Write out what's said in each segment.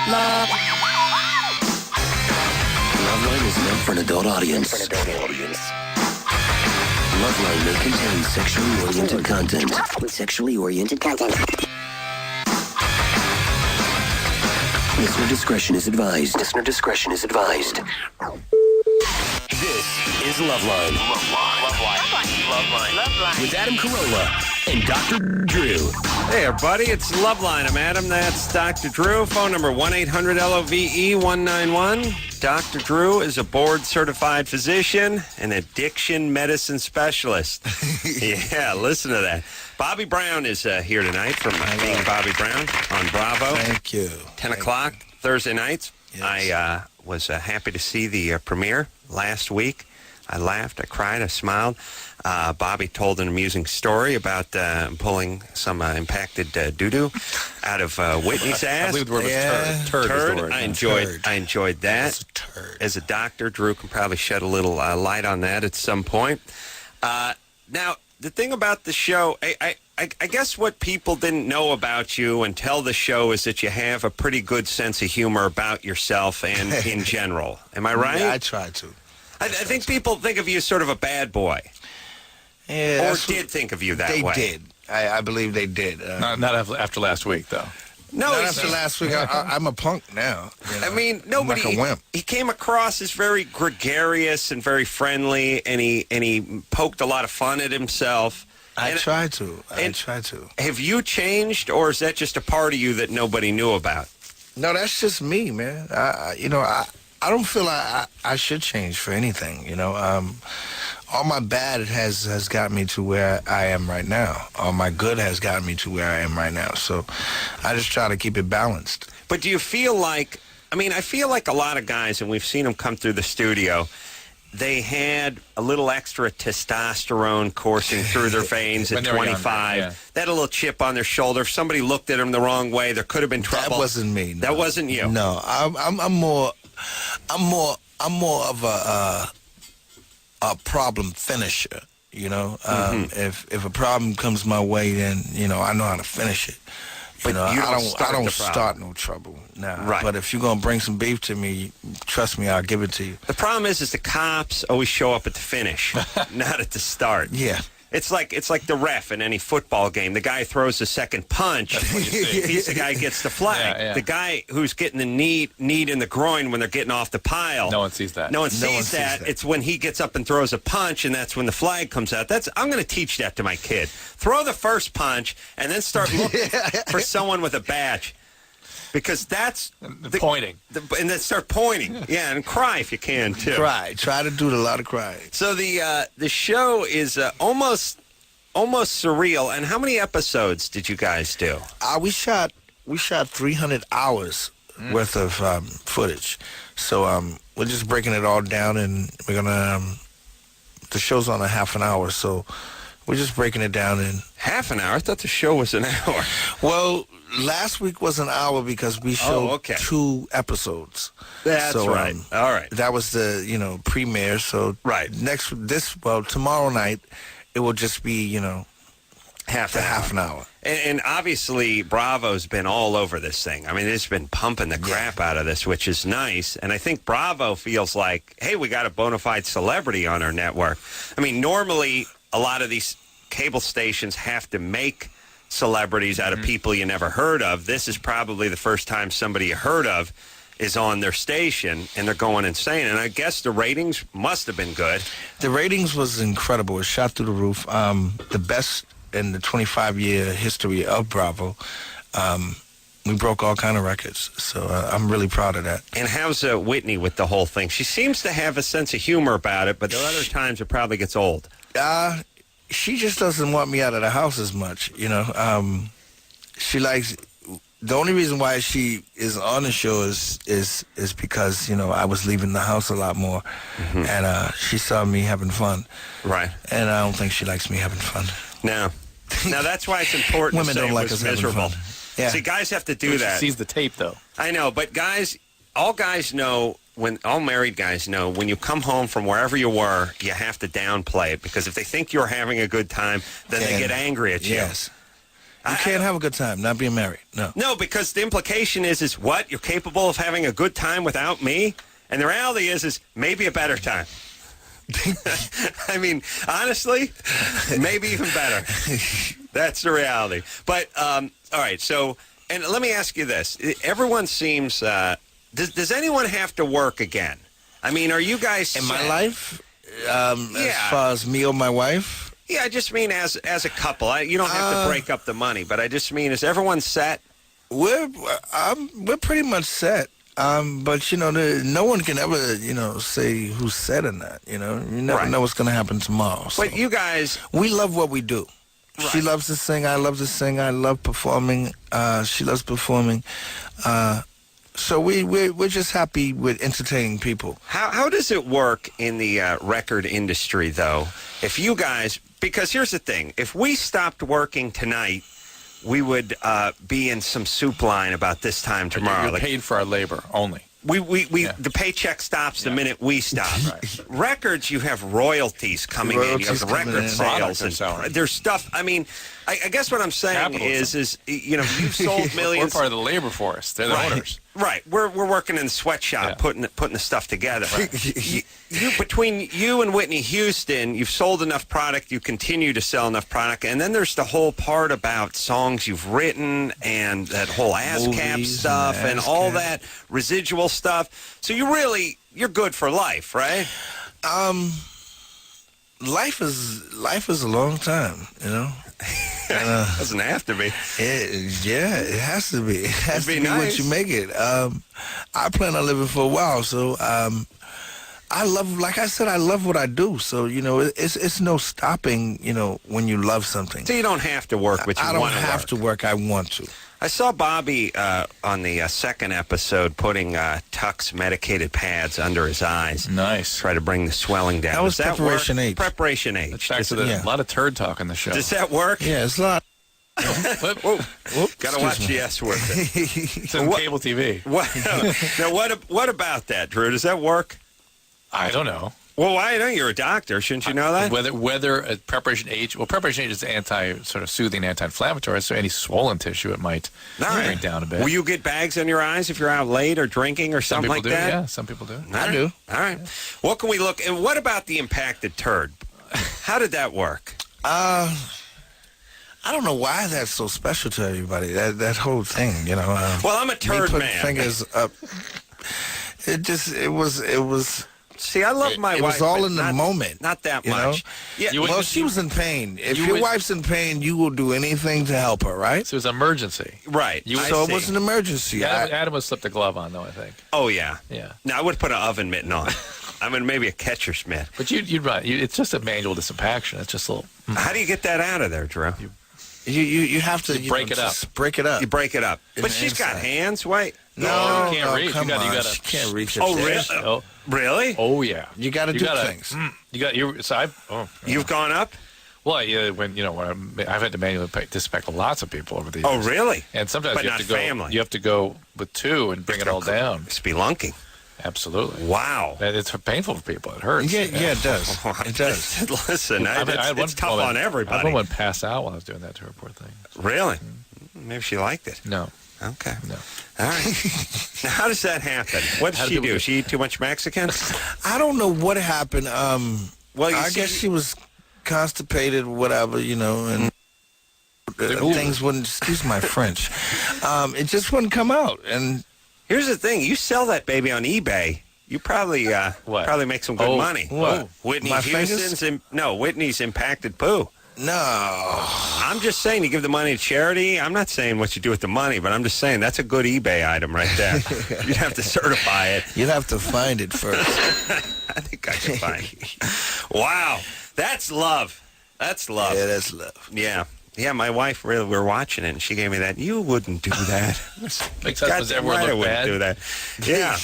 Loveline is meant for an adult audience. Loveline may contain sexually oriented content. Listener discretion is advised. This is Loveline. Loveline. With Adam Carolla and Dr. Drew. Hey, everybody, it's Loveline. I'm Adam. That's Dr. Drew. Phone number 1-800-LOVE-191. Dr. Drew is a board-certified physician and addiction medicine specialist. Yeah, listen to that. Bobby Brown is here tonight from being Bobby Brown on Bravo. Thank you. 10 o'clock Thursday nights. Yes. I was happy to see the premiere last week. I laughed, I cried, I smiled. Bobby told an amusing story about pulling some impacted doo-doo out of Whitney's ass. I believe the word was turd. Turd is the word. I enjoyed that. As a doctor, Drew can probably shed a little light on that at some point. Now, the thing about the show, I guess what people didn't know about you until the show is that you have a pretty good sense of humor about yourself and in general. Am I right? Yeah, I try to. I think people think of you as sort of a bad boy. Yeah, or did think of you that way. They did. I believe they did. Not after last week, though. No, not after last week. I'm a punk now. You know? I mean, nobody. I'm like a wimp. He came across as very gregarious and very friendly, and he poked a lot of fun at himself. I try to. Have you changed, or is that just a part of you that nobody knew about? No, that's just me, man. I don't feel I should change for anything. You know, all my bad has gotten me to where I am right now. All my good has gotten me to where I am right now. So I just try to keep it balanced. But do you feel like, I feel like a lot of guys, and we've seen them come through the studio, they had a little extra testosterone coursing through their veins at 25. Younger, yeah. They had a little chip on their shoulder. If somebody looked at them the wrong way, there could have been trouble. That wasn't me. No. That wasn't you. No, I'm more of a problem finisher. You know, if a problem comes my way, then I know how to finish it. But you I don't don't start no trouble. Nah. Right. But if you're gonna bring some beef to me, trust me, I'll give it to you. The problem is the cops always show up at the finish, not at the start. Yeah. It's like the ref in any football game. The guy throws the second punch. He's the guy who gets the flag. Yeah. The guy who's getting the knee in the groin when they're getting off the pile. No one sees that. No one sees that. It's when he gets up and throws a punch, and that's when the flag comes out. I'm going to teach that to my kid. Throw the first punch, and then start looking for someone with a badge. Because that's pointing. And then start pointing. Yeah, and cry if you can, too. Try to do a lot of crying. So the show is almost surreal. And how many episodes did you guys do? We shot 300 hours worth of footage. So we're just breaking it all down, and we're gonna. The show's on a half an hour, so we're just breaking it down in half an hour. I thought the show was an hour. Well, last week was an hour because we showed 2 episodes. That's right. All right. That was the premiere. So right. Tomorrow night it will just be half an hour. And obviously Bravo's been all over this thing. I mean, it's been pumping the crap out of this, which is nice. And I think Bravo feels like, hey, we got a bona fide celebrity on our network. I mean, normally a lot of these cable stations have to make celebrities out of people you never heard of. This is probably the first time somebody you heard of is on their station, and they're going insane. And I guess the ratings must have been good. The ratings was incredible. It shot through the roof. The best in the 25-year history of Bravo. We broke all kind of records, so I'm really proud of that. And how's Whitney with the whole thing? She seems to have a sense of humor about it, but there are other times it probably gets old. She just doesn't want me out of the house as much, She likes. The only reason why she is on the show is because I was leaving the house a lot more, and she saw me having fun. Right. And I don't think she likes me having fun. No. Now that's why it's important. Women to say don't like it was us miserable. having fun. Yeah. See, guys have to do that. She sees the tape, though. I know, but all guys know. All married guys know when you come home from wherever you were, you have to downplay it because if they think you're having a good time, then they get angry at you. Yes. You can't have a good time not being married. No. No, because the implication is what? You're capable of having a good time without me? And the reality is maybe a better time. I mean, honestly, maybe even better. That's the reality. But, all right, so, and let me ask you this. Everyone seems, does anyone have to work again? I mean, are you guys... In my life? As far as me or my wife? Yeah, I just mean as a couple. You don't have to break up the money, but I just mean, is everyone set? We're pretty much set. But, no one can ever, say who's set or not. You never know what's going to happen tomorrow. So. But you guys... We love what we do. Right. She loves to sing. I love to sing. I love performing. She loves performing. So we're just happy with entertaining people. How does it work in the record industry, though? If you guys... Because here's the thing. If we stopped working tonight... we would be in some soup line about this time tomorrow. You're paid for our labor only. The paycheck stops the minute we stop. Right. Records, you have royalties coming in. You have the record sales. And there's stuff. I mean, I guess what I'm saying is you've sold millions. We're part of the labor force. They're the owners. Right. We're working in the sweatshop putting the stuff together. Right. Between you and Whitney Houston, you've sold enough product, you continue to sell enough product, and then there's the whole part about songs you've written and that whole ASCAP stuff and all that residual stuff. So you're good for life, right? Life is a long time, Doesn't have to be. It has to be. It has to be nice. what you make it. I plan on living for a while, so I love, like I said, I love what I do. So it's no stopping. When you love something. So you don't have to work, but you want to work. I don't have to work. I want to. I saw Bobby on the second episode putting Tuck's medicated pads under his eyes. Nice. Try to bring the swelling down. That was Preparation H. Preparation H. That's back to a lot of turd talk on the show. Does that work? Yeah, it's a lot. Got to watch the S word. It's on cable TV. Now, what about that, Drew? Does that work? I don't know. Well, why don't you're a doctor? Shouldn't you know that? Whether Preparation H, Preparation H is soothing, anti-inflammatory, so any swollen tissue it might bring down a bit. Will you get bags on your eyes if you're out late or drinking or something like that? Yeah, some people do. I do. All right. What can we look? And what about the impacted turd? How did that work? I don't know why that's so special to everybody. That whole thing, well, I'm a turd me man. Fingers up. It was. See, I love my wife. It was all in the moment. Not that much. Yeah. Well, she was in pain. If your wife's in pain, you will do anything to help her, right? So it was an emergency. Right. So it was an emergency. Adam would slip the glove on, though, I think. Oh, yeah. Yeah. Now, I would put an oven mitten on. I mean, maybe a catcher's mitt. But you'd run. It's just a manual disimpaction. It's just a little... How do you get that out of there, Drew? You have to break it up. Break it up. You break it up. But she's got hands. Wait. No, you can't reach. Come on. She can't reach. Oh, really? Oh, really? Oh, yeah. You got to do things. You've gone up? Well, yeah. When I've had to manually disinfect lots of people over the years. Oh, really? And sometimes but you not have to go. Family. You have to go with two and bring it all down. Spelunking. Absolutely. Wow. And it's painful for people. It hurts. Yeah, it does. It does. Listen, it's tough on everybody. I had one pass out while I was doing that to her, poor thing. Really? Maybe she liked it. No. Okay. No. All right. Now, how does that happen? What did she do? She eat too much Mexican? I don't know what happened. I guess she was constipated, whatever, and things wouldn't, excuse my French, it just wouldn't come out. And here's the thing. You sell that baby on eBay, you probably make some good money. What? Whitney My Houston's Whitney's impacted poo. No. I'm just saying you give the money to charity. I'm not saying what you do with the money, but I'm just saying that's a good eBay item right there. You'd have to certify it. You'd have to find it first. I think I can find it. Wow. That's love. That's love. Yeah, that's love. Yeah. Yeah, my wife, we were watching it, and she gave me that. You wouldn't do that. Does everyone look wouldn't bad? do that. Yeah.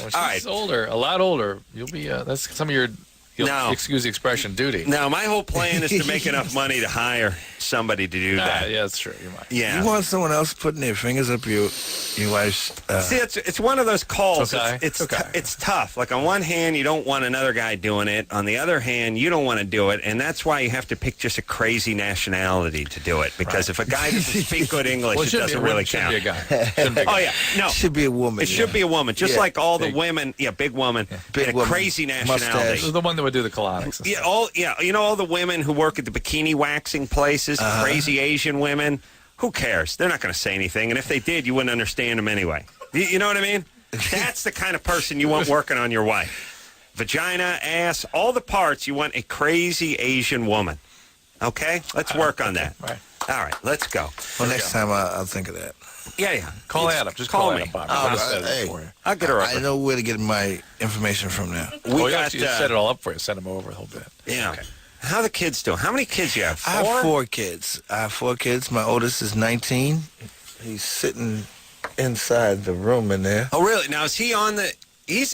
When she's older, a lot older, you'll be, that's some of your He'll No. excuse the expression duty. No, my whole plan is to make enough money to hire somebody to do that. Yeah, that's true. You might. Yeah. You want someone else putting their fingers up your wife's... See, it's one of those calls. Okay. It's Okay. it's tough. Like on one hand, you don't want another guy doing it. On the other hand, you don't want to do it, and that's why you have to pick just a crazy nationality to do it. Because if a guy doesn't speak good English, Well, it doesn't really count. Shouldn't be a guy. Shouldn't be a guy. Oh yeah, no. should be a woman. It should be a woman, just Yeah. like all the Big. women. Yeah, big woman, Big and a woman. crazy nationality. Mustache. This is the one that would do the colonics. and Yeah, stuff. you know all the women who work at the bikini waxing places, crazy Asian women. Who cares? They're not going to say anything, and if they did, you wouldn't understand them anyway. You know what I mean? That's the kind of person you want working on your wife. Vagina, ass, all the parts. You want a crazy Asian woman. Okay, let's work on that. Right. All right, let's go. Well, next time I'll think of that. Yeah. Call Adam. Just call me. Adam, Bob. Oh, I'll set it hey. for you. I'll get her I over. know where to get my information from now. We Well, you got actually just set it all up for you. Send him over a little bit. Yeah. How are the kids doing? How many kids you have? I have 4 kids. My oldest is 19. He's sitting inside the room in there. Oh, really? Now is he on the?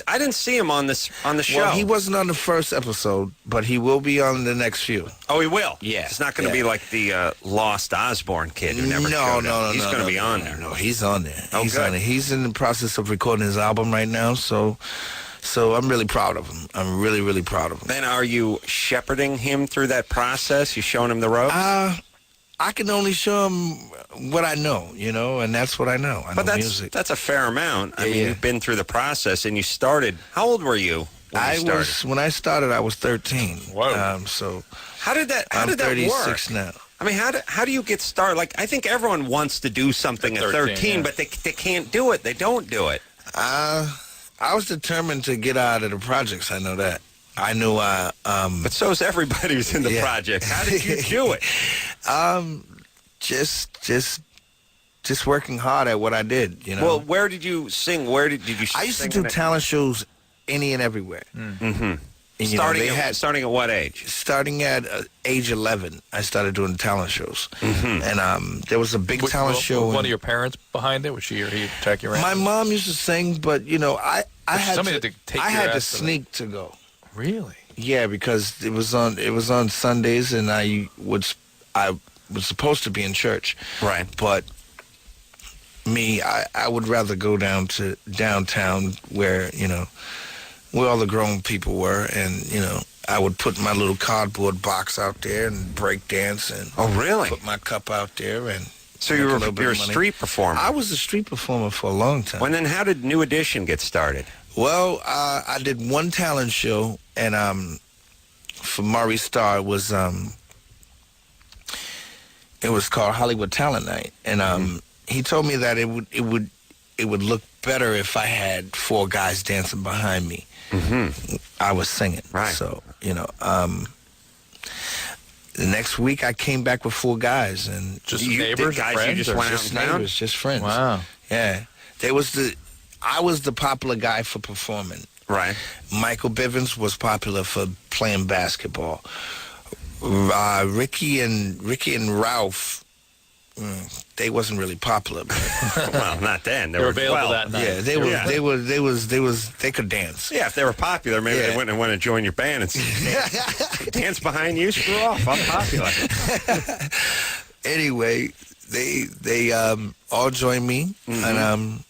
I didn't see him on the show. Well, he wasn't on the first episode, but he will be on the next few. Oh, he will. Yeah. It's not going to Yeah. be like the lost Osborne kid who never showed up. He's going to be on there. No, he's on there. Oh, he's good. on it. He's in the process of recording his album right now, so I'm really proud of him. I'm really, really proud of him. Then are you shepherding him through that process? You showing him the ropes? I can only show him what I know, and that's what I know. I but know music. that's a fair amount. I mean, Yeah. you've been through the process, and you started. How old were you when you started? When I started, I was 13. Whoa. So How did that I'm work? 36 now. I mean, how do you get started? Like, I think everyone wants to do something at 13, yeah. but they can't do it. They don't do it. I was determined to get out of the projects. I know that. I knew But so is everybody who's in the Yeah. project. How did you do it? just working hard at what I did, Well, where did you sing? Where did you I used to sing do in it? talent shows any and everywhere. Mm-hmm. And, Starting at what age? starting at age 11, I started doing talent shows. Mm-hmm. And there was a big talent show. Was one in- of your parents behind it? Was she or he take you around? My mom used to sing, but I had somebody to, had to take I your had to ass to the- sneak to go. Really? Yeah, because it was on Sundays, and I was supposed to be in church. Right. But I would rather go down to downtown where all the grown people were, and I would put my little cardboard box out there and break dance and Oh, really? put my cup out there and. So make you're a little bit a of money. street performer. I was a street performer for a long time. When then, how did New Edition get started? Well, I did one talent show, and for Maurice Starr, it was called Hollywood Talent Night, and he told me that it would look better if I had 4 guys dancing behind me. Mm-hmm. I was singing, Right. So the next week I came back with 4 guys, and Just You- neighbors, the guys you friends, just or went out just and found? neighbors, just friends. Wow. Yeah, I was the popular guy for performing. Right. Michael Bivins was popular for playing basketball. Ricky and Ralph, they wasn't really popular. But Well, not then. They were available that night. yeah, they could dance. Yeah, if they were popular, maybe Yeah. they wouldn't want to join your band and dance behind you. Screw off. I'm popular. Anyway, they all joined me, and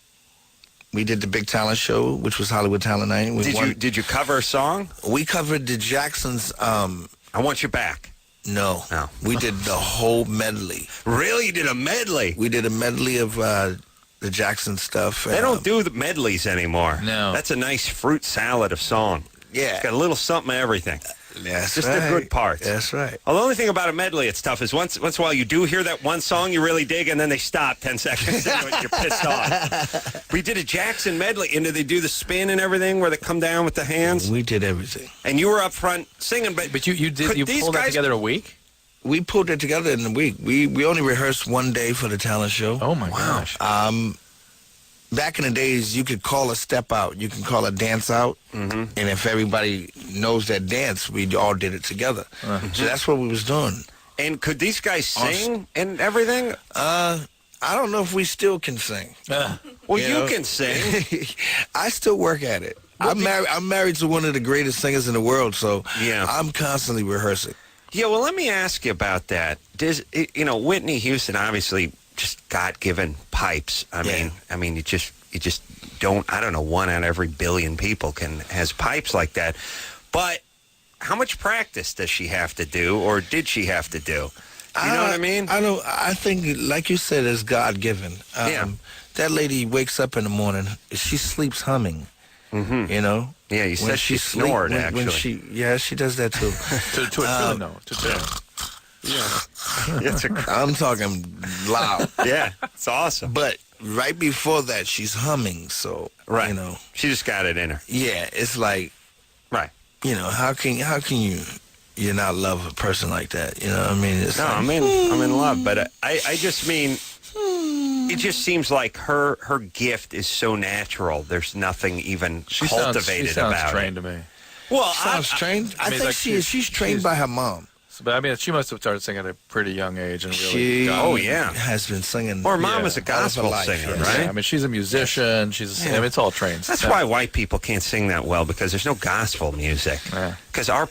we did the big talent show, which was Hollywood Talent Night. Did you cover a song? We covered the Jacksons. I Want You Back. No, Oh. we did the whole medley. Really? You did a medley? We did a medley of the Jackson stuff. They don't do the medleys anymore. No. That's a nice fruit salad of song. Yeah, It's got a little something of everything. that's Just right. the good parts. That's right. Well, the only thing about a medley it's tough is once in a while you do hear that one song you really dig, and then they stop 10 seconds and you're pissed off. We did a Jackson medley, and did they do the spin and everything where they come down with the hands? We did everything. And you were up front singing, but But you Could these pulled that guys- together a week? We pulled it together in a week. We only rehearsed one day for the talent show. Oh my gosh. Back in the days, you could call a step out. You can call a dance out. And if everybody knows that dance, we all did it together. So that's what we was doing. and could these guys sing and everything? I don't know if we still can sing. Well, You you know? can sing. I still work at it. I'm married to one of the greatest singers in the world, so Yeah. I'm constantly rehearsing. Yeah, well, let me ask you about that. Whitney Houston, obviously, just God-given pipes. I mean, you just don't. I don't know. 1 out of every billion people has pipes like that. But how much practice does she have to do, or did she have to do? You know what I mean? I think, like you said, it's God-given. Yeah. That lady wakes up in the morning. She sleeps humming. Mm-hmm. You know. Yeah, you said she snored, actually. She does that too. To a tune, no. To tune. Yeah. I'm talking loud. Yeah, it's awesome. But right before that, she's humming. So Right. you know. She just got it in her. Yeah, it's like, Right. you know, how can you not love a person like that? You know what I mean? It's like, I'm in love, but I just mean, it just seems like her gift is so natural. There's nothing even cultivated she sounds about trained it. to me. Well, sounds trained. I mean, think like she's trained by her mom. But I mean, she must have started singing at a pretty young age and really. She yeah. has been singing. Or mom was a all of her gospel life, singer, yes. right? Yeah, I mean, she's a musician. I mean, it's all trained. That's why white people can't sing that well, because there's no gospel music. Yeah. Because your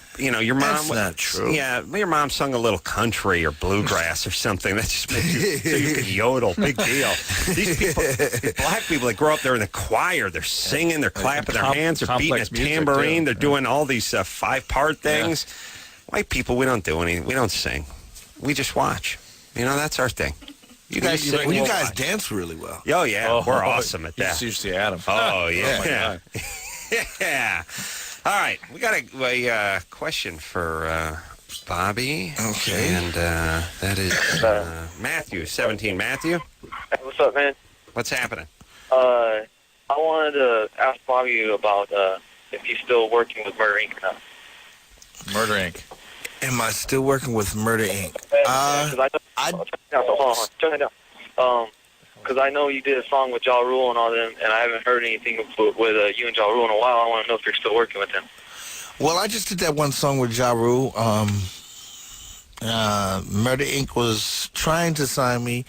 mom. That's not true. Yeah, your mom sung a little country or bluegrass or something. That just makes you so you can yodel. Big deal. These people, black people, that grow up, they're in the choir, they're singing, they're clapping their hands, they're beating a complex music, tambourine, too. they're doing all these 5-part things. White people, we don't do anything. We don't sing. We just watch. That's our thing. You guys sing. Well, you we'll guys watch. dance really well. Oh, yeah. We're awesome at that. You see Adam. Oh, yeah. Oh, my God. Yeah. All right. We got a question for Bobby. Okay. And that is Matthew, 17. Matthew, Hey, what's up, man? what's happening? I wanted to ask Bobby about if he's still working with Murder Inc. or not. Murder Inc. Am I still working with Murder Inc? Because I know you did a song with Ja Rule and all them, and I haven't heard anything with you and Ja Rule in a while. I want to know if you're still working with them. Well, I just did that one song with Ja Rule. Murder Inc. was trying to sign me,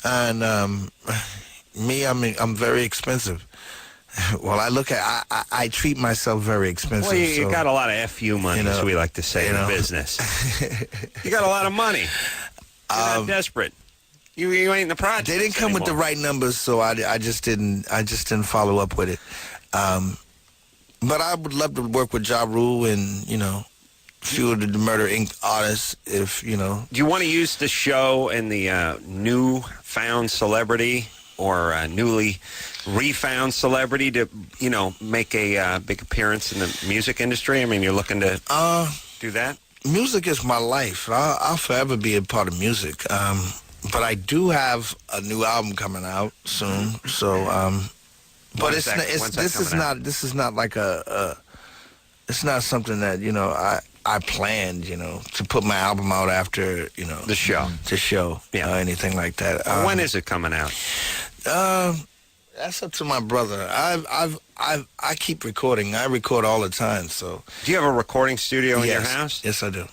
and I'm very expensive. Well, I treat myself very expensive. Well, you so, got a lot of FU money, as we like to say in business. You got a lot of money. You're not desperate. You ain't in the project. They didn't come with the right numbers, so I just didn't follow up with it. But I would love to work with Ja Rule and few of the Murder Inc. artists. If Do you want to use the show and the new-found celebrity or newly refound celebrity to make a big appearance in the music industry? I mean, you're looking to do that. Music is my life. I'll forever be a part of music. But I do have a new album coming out soon. So, but this is not like it's not something that I planned to put my album out after The show. or anything like that. When is it coming out? That's up to my brother. I keep recording. I record all the time. So Do you have a recording studio in your house? Yes, I do.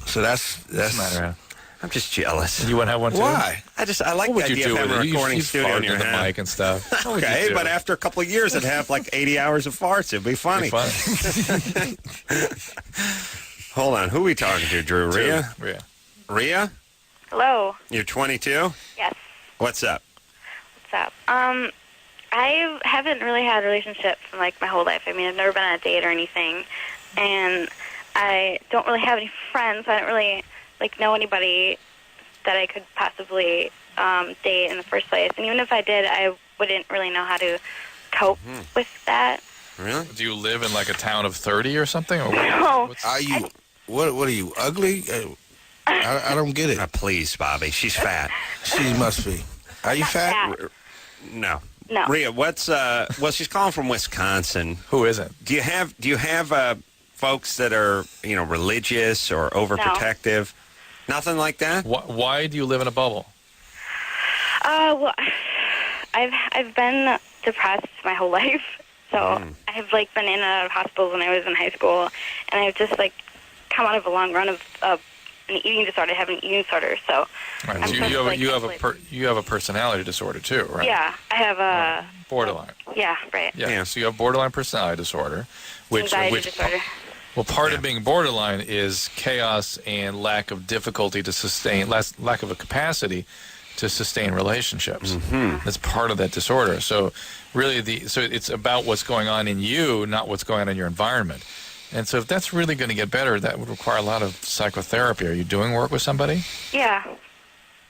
So that's Matter. I'm just jealous. You want to have one too? why. I like What the would you idea do of with having it? a recording You studio fart in your the house. mic and stuff. What would you Okay, do? but after a couple of years, it'd have like 80 hours of farts. It'd be funny. It'd be Hold on. Who are we talking to, Drew? Rhea? fun. Yeah. Rhea? Hello. You're 22? Yes. What's up? What's up? I haven't really had a relationship for like my whole life. I mean, I've never been on a date or anything, and I don't really have any friends. I don't really know anybody that I could possibly date in the first place. And even if I did, I wouldn't really know how to cope with that. Really? Do you live in like a town of 30 or something? Or No. Are you? What are you? Ugly? I don't get it. Please, Bobby. She's fat. She must be. Are you fat? Fat. No. No. Rhea, well, she's calling from Wisconsin. Who isn't? Do you have folks that are, religious or overprotective? Nothing like that? Why do you live in a bubble? Well, I've been depressed my whole life. So I've been in and out of hospitals when I was in high school, and I've just come out of a long run of an eating disorder. I have an eating disorder, so Right. I'm So supposed to, like, you have a personality disorder too, right? Yeah, I have a Borderline. yeah, right. Yeah. So you have borderline personality disorder, Anxiety disorder. Well, part of being borderline is chaos and lack of difficulty to sustain, lack of a capacity to sustain relationships. Mm-hmm. That's part of that disorder. So really, so it's about what's going on in you, not what's going on in your environment. And so if that's really going to get better, that would require a lot of psychotherapy. Are you doing work with somebody? Yeah.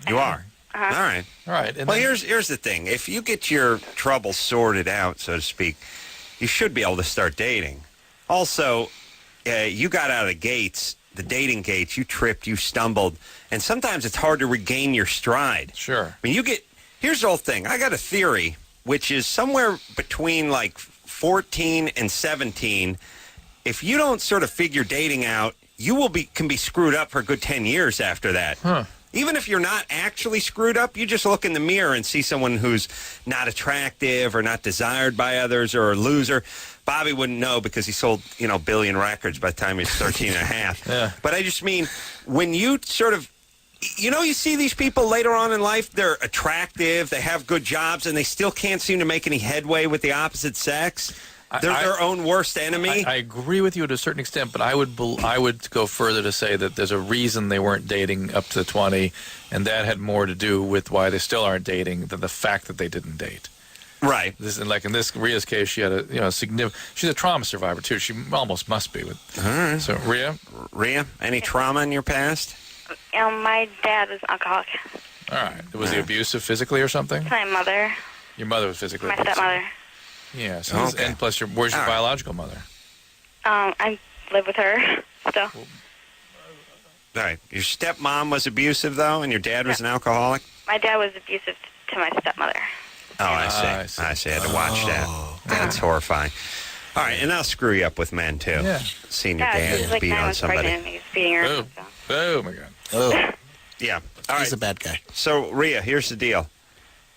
You are. Uh-huh. All right. All right. And Well, then- here's the thing. If you get your troubles sorted out, so to speak, you should be able to start dating. Also, you got out of the gates, the dating gates, you tripped, you stumbled, and sometimes it's hard to regain your stride. Sure. I mean, here's the whole thing. I got a theory, which is somewhere between like 14 and 17. If you don't sort of figure dating out, you can be screwed up for a good 10 years after that. Huh. Even if you're not actually screwed up, you just look in the mirror and see someone who's not attractive or not desired by others or a loser. Bobby wouldn't know because he sold, a billion records by the time he was 13 and a half. Yeah. But I just mean, when you sort of, you see these people later on in life, they're attractive, they have good jobs, and they still can't seem to make any headway with the opposite sex. They're their own worst enemy. I agree with you to a certain extent, but I would go further to say that there's a reason they weren't dating up to 20, and that had more to do with why they still aren't dating than the fact that they didn't date. Right. In this Rhea's case, she had a significant. She's a trauma survivor too. She almost must be. All right. So Rhea, any trauma in your past? My dad was an alcoholic. All right. Was he abusive physically or something? My mother, Your mother was physically my abusive. stepmother. Yeah. So Okay. and plus, where's your All right. biological mother? I live with her still. All right. Your stepmom was abusive, though, and your dad was an alcoholic? My dad was abusive to my stepmother. Oh, I I see. see. I see. I had to watch that. That's horrifying. All right, and I'll screw you up with men, too. Yeah. Seeing your Yeah, she was dad like beat 9 on months somebody. pregnant and he was beating her. Boom. So. Oh my God. Oh, Yeah. All he's right. a bad guy. So, Rhea, here's the deal.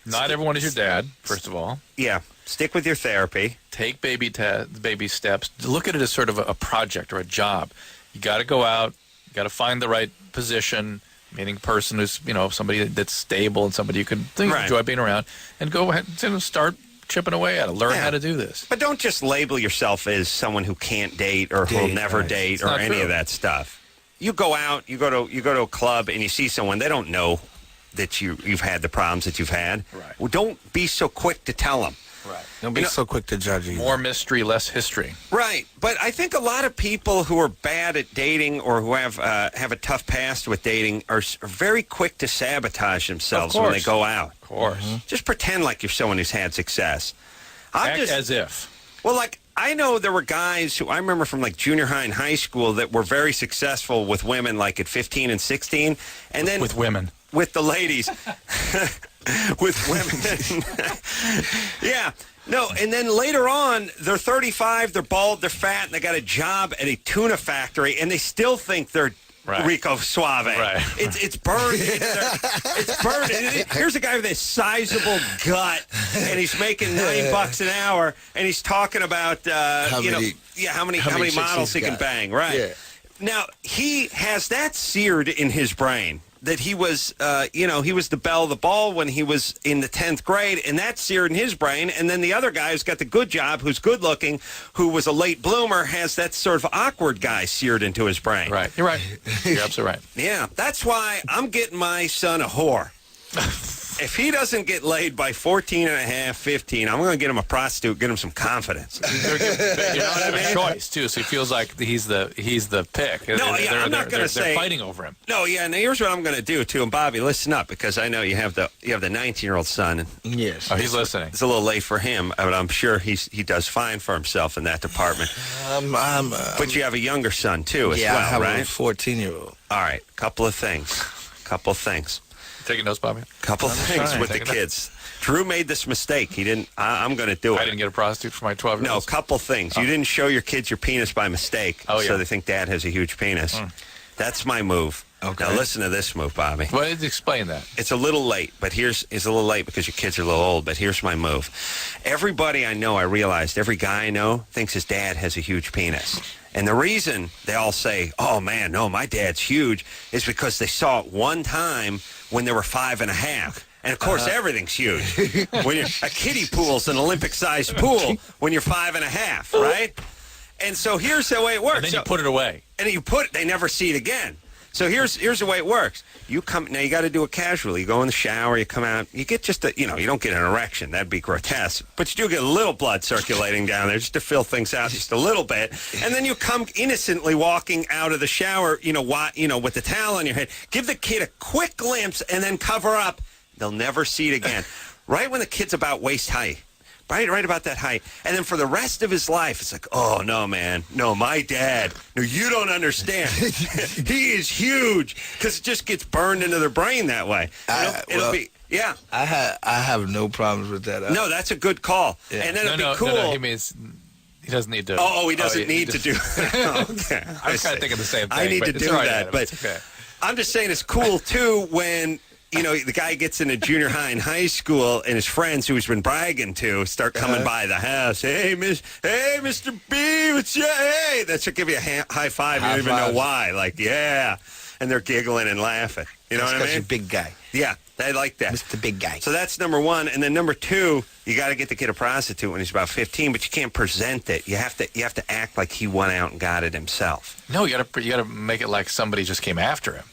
Not everyone is your dad. First of all, Yeah. Stick with your therapy. take baby steps. Look at it as sort of a project or a job. You got to go out. You got to find the right position, meaning person who's somebody that's stable and somebody you can Right. enjoy being around, and go ahead and start chipping away at it. Learn Yeah. how to do this. But don't just label yourself as someone who can't date or who'll Date, never right. date It's or not any true. of that stuff. You go out, you go to a club, and you see someone, they don't know that you've had the problems that you've had. Right. Well, don't be so quick to tell them. Right. Don't be so quick to judge either. More mystery, less history. Right, but I think a lot of people who are bad at dating or who have a tough past with dating are very quick to sabotage themselves when they course. go out. Of course. Just pretend like you're someone who's had success. Act as if. Well, like, I know there were guys who I remember from like junior high and high school that were very successful with women like at 15 and 16. And then With women. with the ladies, with women. Yeah. No, and then later on, they're 35, they're bald, they're fat, and they got a job at a tuna factory, and they still think they're Right. Rico Suave. Right. It's burned. It's burned. Here's a guy with a sizable gut, and he's making $9 an hour, and he's talking about how many chicks models he he's can got. bang. Right. Yeah. Now he has that seared in his brain. That he was, he was the belle of the ball when he was in the 10th grade, and that's seared in his brain. And then the other guy who's got the good job, who's good looking, who was a late bloomer, has that sort of awkward guy seared into his brain. Right. You're right. You're absolutely right. Yeah, that's why I'm getting my son a whore. If he doesn't get laid by 14 and a half, 15, I'm going to get him a prostitute, get him some confidence. You know what I mean? Choice too, so he feels like he's the pick. No, yeah, I'm not going to say they're fighting over him. No, yeah. Now here's what I'm going to do too. And Bobby, listen up, because I know you have the 19-year-old son. And Yes. Oh, he's listening. it's a little late for him, but I'm sure he does fine for himself in that department. But you have a younger son too, as I well, have a right? 14-year-old. All right, couple of things. Taking notes, Bobby? Couple things trying. with the Taking kids. Drew made this mistake. He didn't. I'm going to do it. I didn't get a prostitute for my 12-year-old. No, couple things. You didn't show your kids your penis by mistake, Oh, yeah. so they think dad has a huge penis. That's my move. Okay. Now listen to this move, Bobby. Well, explain that. It's a little late, but it's a little late because your kids are a little old, but here's my move. Everybody I know, I realized, every guy I know thinks his dad has a huge penis. And the reason they all say, oh, man, no, my dad's huge, is because they saw it one time when they were 5.5. And, of course, everything's huge. When a kiddie pool's an Olympic-sized pool when you're 5.5, right? And so here's the way it works. And then you put it away. And then they never see it again. So here's the way it works. You got to do it casually. You go in the shower, you come out, you get just you don't get an erection. That'd be grotesque. But you do get a little blood circulating down there just to fill things out just a little bit. And then you come innocently walking out of the shower, with the towel on your head. Give the kid a quick glimpse and then cover up. They'll never see it again. Right when the kid's about waist height. Right about that height. And then for the rest of his life, it's like, oh, no, man. No, my dad. No, you don't understand. He is huge. Because it just gets burned into their brain that way. It'll be, yeah. I have no problems with that. No, that's a good call. Yeah. And then it'll be cool. No, he means he doesn't need to. Oh, he doesn't need to do that. Okay. I was kind of thinking the same thing. I need to do that. But okay. I'm just saying it's cool, too, when... the guy gets into junior high and high school, and his friends who he's been bragging to start coming by the house. Hey, Mr. B, what's your, hey? That should give you a high five. You don't even know why. Like, yeah. And they're giggling and laughing. You know what I mean? You're a big guy. Yeah, they like that. Mr. Big Guy. So that's number one. And then number two, you got to get the kid a prostitute when he's about 15, but you can't present it. You have to act like he went out and got it himself. No, you got to make it like somebody just came after him.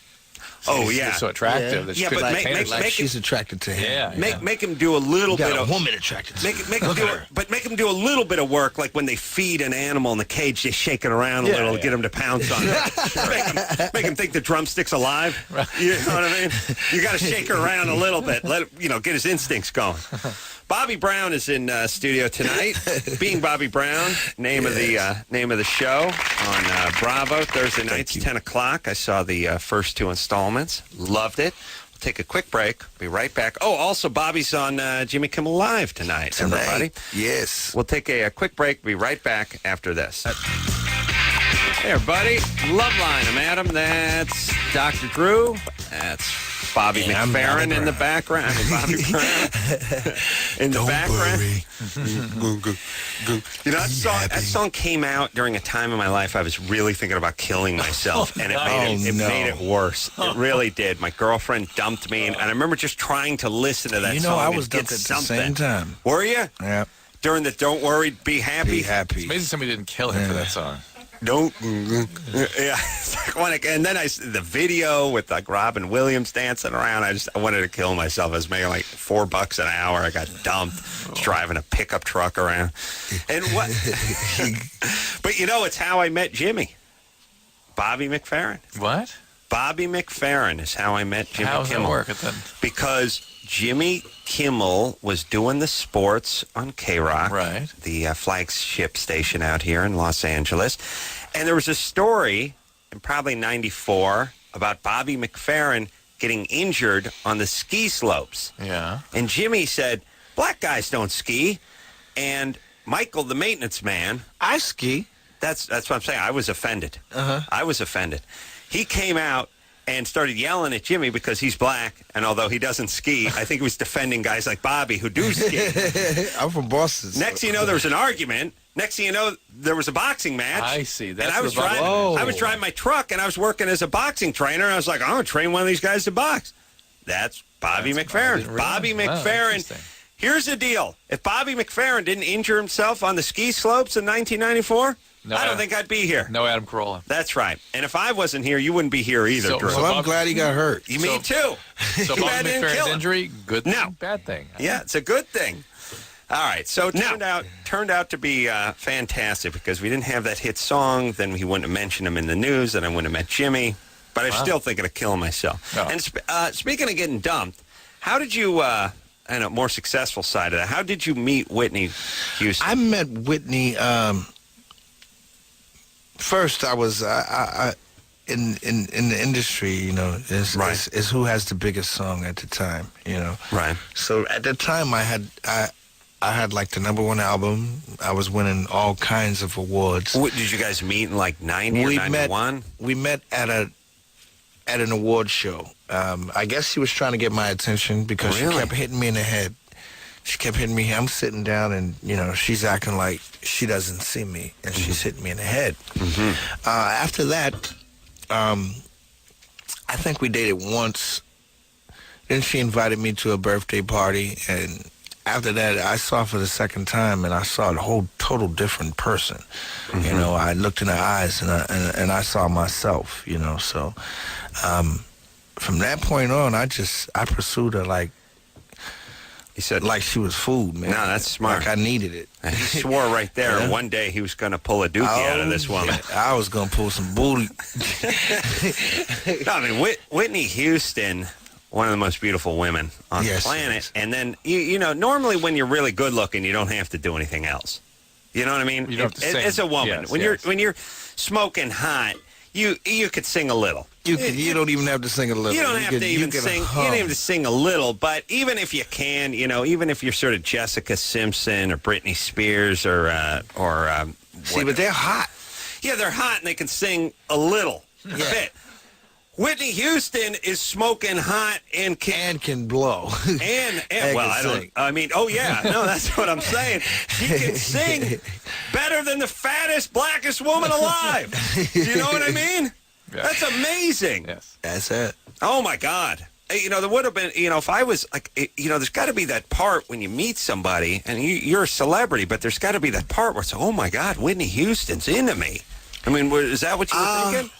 Oh, yeah. He's so attractive. That Yeah, but make she's attracted to him. Yeah. Make him do a little bit of... a woman attracted to him. Make him do a little bit of work, like when they feed an animal in the cage, they shake it around a little to get him to pounce on it. make him think the drumstick's alive. Right. You know what I mean? You got to shake her around a little bit. Let him, get his instincts going. Bobby Brown is in studio tonight. Being Bobby Brown, name of the show on Bravo Thursday nights, 10 o'clock. I saw the first two installments. Loved it. We'll take a quick break. Be right back. Oh, also Bobby's on Jimmy Kimmel Live tonight. Everybody. Yes. We'll take a quick break. Be right back after this. Hey, everybody. Loveline. I'm Adam. That's Dr. Drew. That's Bobby McFerrin in the background. Bobby Brown in the background. That song came out during a time in my life I was really thinking about killing myself, and it made it worse. It really did. My girlfriend dumped me, and I remember just trying to listen to that song. I was dumped at the same time. Were you? Yeah. During the Don't Worry, Be Happy? Be happy. It's amazing somebody didn't kill him for that song. Don't. Yeah. And then the video with like Robin Williams dancing around. I wanted to kill myself. I was making like $4 an hour. I got dumped. Driving a pickup truck around. And what? But it's how I met Jimmy. Bobby McFerrin. What? Bobby McFerrin is how I met Jimmy Kimmel. How does that work then? Because Jimmy Kimmel was doing the sports on K-Rock, right, the flagship station out here in Los Angeles. And there was a story in probably 94 about Bobby McFerrin getting injured on the ski slopes. Yeah. And Jimmy said, black guys don't ski. And Michael, the maintenance man... I ski. That's what I'm saying. I was offended. Uh-huh. I was offended. He came out and started yelling at Jimmy because he's black, and although he doesn't ski, I think he was defending guys like Bobby who do ski. I'm from Boston. Next thing you know, there was an argument. Next thing you know, there was a boxing match. I see. And I was driving my truck, and I was working as a boxing trainer, and I was like, I'm going to train one of these guys to box. That's Bobby McFerrin. Bobby McFerrin. Wow, here's the deal. If Bobby McFerrin didn't injure himself on the ski slopes in 1994... I don't think I'd be here. No Adam Carolla. That's right. And if I wasn't here, you wouldn't be here either, Drew. So I'm glad he got hurt. Me too. So Bobby McFerrin's injury, good thing, bad thing? Yeah, it's a good thing. All right, so it turned out to be fantastic because we didn't have that hit song. Then we wouldn't have mentioned him in the news, and I wouldn't have met Jimmy. But I'm still thinking of killing myself. Oh. And speaking of getting dumped, how did you... more successful side of that. How did you meet Whitney Houston? I met Whitney... First, I was in the industry, is who has the biggest song at the time, Right. So at the time, I had like the #1 album. I was winning all kinds of awards. What, did you guys meet in like 90 or 91? We met at at an award show. I guess she was trying to get my attention because Really? she kept hitting me in the head. She kept hitting me. I'm sitting down, and she's acting like she doesn't see me, and she's hitting me in the head. After that, I think we dated once. Then she invited me to a birthday party, and after that, I saw her for the second time, and I saw a whole total different person. I looked in her eyes, and I saw myself. So from that point on, I pursued her like. He said, Like she was food, man. No, that's smart. Like I needted it. He swore right there Yeah. one day he was going to pull a dookie out of this woman. I was going to pull some booty. No, I mean, Whitney Houston, one of the most beautiful women on Yes, the she planet. is. And then, normally when you're really good looking, you don't have to do anything else. You know what I mean? You don't have to sing. As a woman, Yes, when yes. you're smoking hot, you could sing a little. You don't even have to sing a little. You don't have to even can sing. You hum. don't have to sing a little, but even if you can, even if you're sort of Jessica Simpson or Britney Spears or See, but they're hot. yeah, they're hot and they can sing a little bit. Whitney Houston is smoking hot and Can blow. and And well, can I don't. sing. I mean, oh yeah, no, that's what I'm saying. She can sing better than the fattest, blackest woman alive. Do you know what I mean? Yeah. That's amazing. Yes. That's it. Oh my God. There would have been, if I was like, there's got to be that part when you meet somebody and you're a celebrity, but there's got to be that part where it's, oh my God, Whitney Houston's into me. I mean, is that what you were thinking?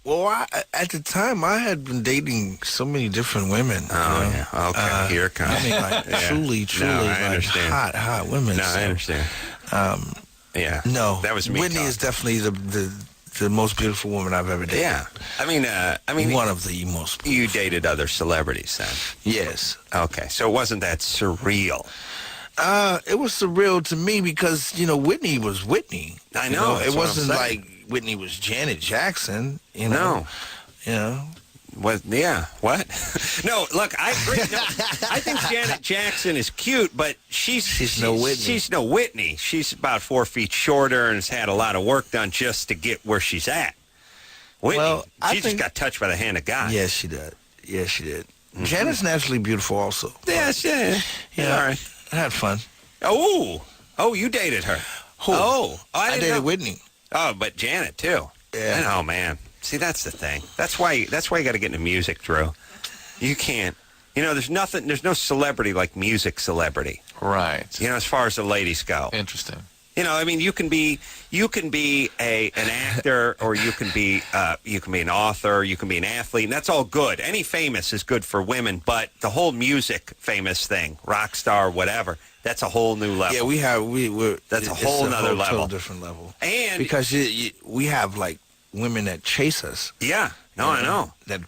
Well, at the time, I had been dating so many different women. Oh, yeah. Okay, here it comes. I mean, like Yeah. truly, No, I like understand. hot women. No, so, I understand. Yeah. No, That was me. Whitney is talking. definitely the most beautiful woman I've ever dated. Yeah. I mean, One of the most. you dated other celebrities then. Yes. Okay, so it wasn't that surreal. It was surreal to me because, Whitney was Whitney. I know, that's It what I'm wasn't saying. like Whitney was Janet Jackson, No. know. Yeah, what? No, look, I agree. No, I think Janet Jackson is cute, but she's no Whitney. She's no Whitney. She's about 4 feet shorter and has had a lot of work done just to get where she's at. Whitney, Well, I she just think- got touched by the hand of God. Yes, she did. Yes, she did. Janet's naturally beautiful also. Yes, yeah. Yeah. All right. I had fun. Oh, you dated her. Who? Oh, I I didn't dated know. Whitney. Oh, but Janet too. Yeah. Oh man. See, that's the thing. That's why you got to get into music, Drew. You can't. There's nothing. There's no celebrity like music celebrity. Right. As far as the ladies go. Interesting. I mean, you can be an actor, or you can be an author, you can be an athlete, and that's all good. Any famous is good for women, but the whole music famous thing, rock star, whatever, that's a whole new level. Yeah, we're That's a it's whole nother level. total different level. And Because we have like women that chase us. yeah, no, I know, That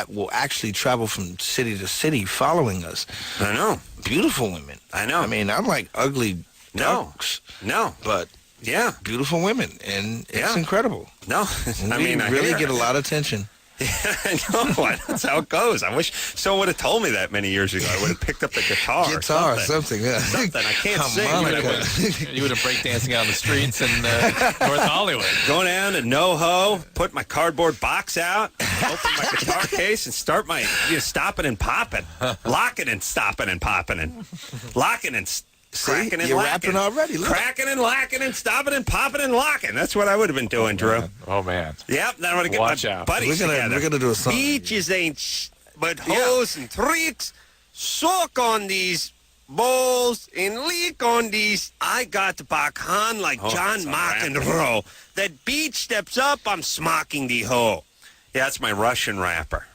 will actually travel from city to city following us. I know, Beautiful women. I know. I mean, I'm like ugly No. ducks, no, but yeah, beautiful women, and it's Yeah. incredible. no. I We mean, I really hear get it. a lot of attention. I know. That's how it goes. I wish someone would have told me that many years ago. I would have picked up the guitar. Guitar or or something. something. Yeah. Something. I can't sing. Harmonica. You would have breakdancing on the streets in North Hollywood. Go down to NoHo, put my cardboard box out, open my guitar case, and start my stopping and popping, locking and stopping and popping, and locking and cracking and you're lacking. rapping already, look. Cracking and lacking and stopping and popping and locking. That's what I would have been doing, Drew. Oh, man. Yep, then I'm going to get Watch my out. buddies We're together. gonna do a song. Beaches ain't but hoes and tricks. Suck on these balls and leak on these. I got back on like John that's a McEnroe. That beach steps up, I'm smocking the hoe. Yeah, that's my Russian rapper.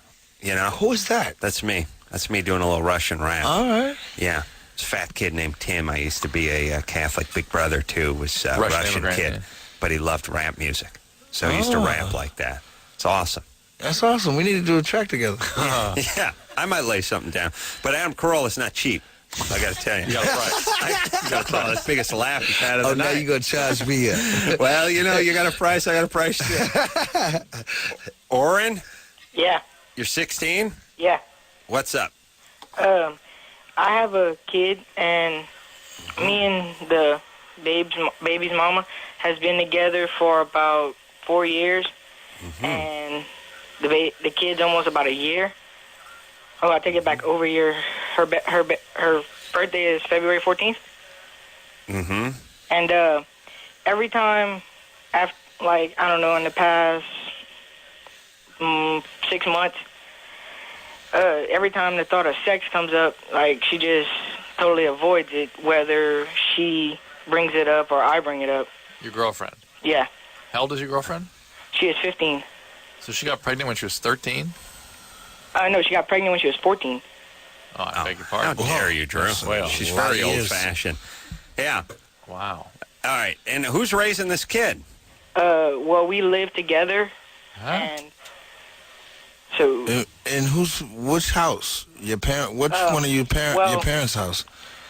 Who is that? That's me. That's me doing a little Russian rap. All right. Yeah. It's a fat kid named Tim. I used to be a Catholic big brother, too. Was a Russian Russian immigrant, kid. yeah. But he loved rap music. So he used to rap like that. It's awesome. That's awesome. We need to do a track together. Yeah, I might lay something down. But Adam Carolla's not cheap. I got to tell you. You got a price. I got to tell you, the biggest laugh he's had of Oh, the now night. you're going to charge me. Well, you got a price. I got a price, too. Oren, Yeah, you're 16? yeah. What's up? I have a kid, and me and the baby's mama has been together for about 4 years, and the kid's almost about a year. Oh, I take it back over a year. Her birthday is February 14th. Mm-hmm. And every time, after, like, I don't know, in the past 6 months, every time the thought of sex comes up, like, she just totally avoids it, whether she brings it up or I bring it up. Your girlfriend? Yeah. How old is your girlfriend? She is 15. So she got pregnant when she was 13? No, she got pregnant when she was 14. Oh, I beg your How pardon. dare you, Drew? Well, She's a lot very of years. old-fashioned. Yeah. Wow. All right. And who's raising this kid? Well, we live together, Huh? and so And which house? Your parent? Which one of your well- parents' house?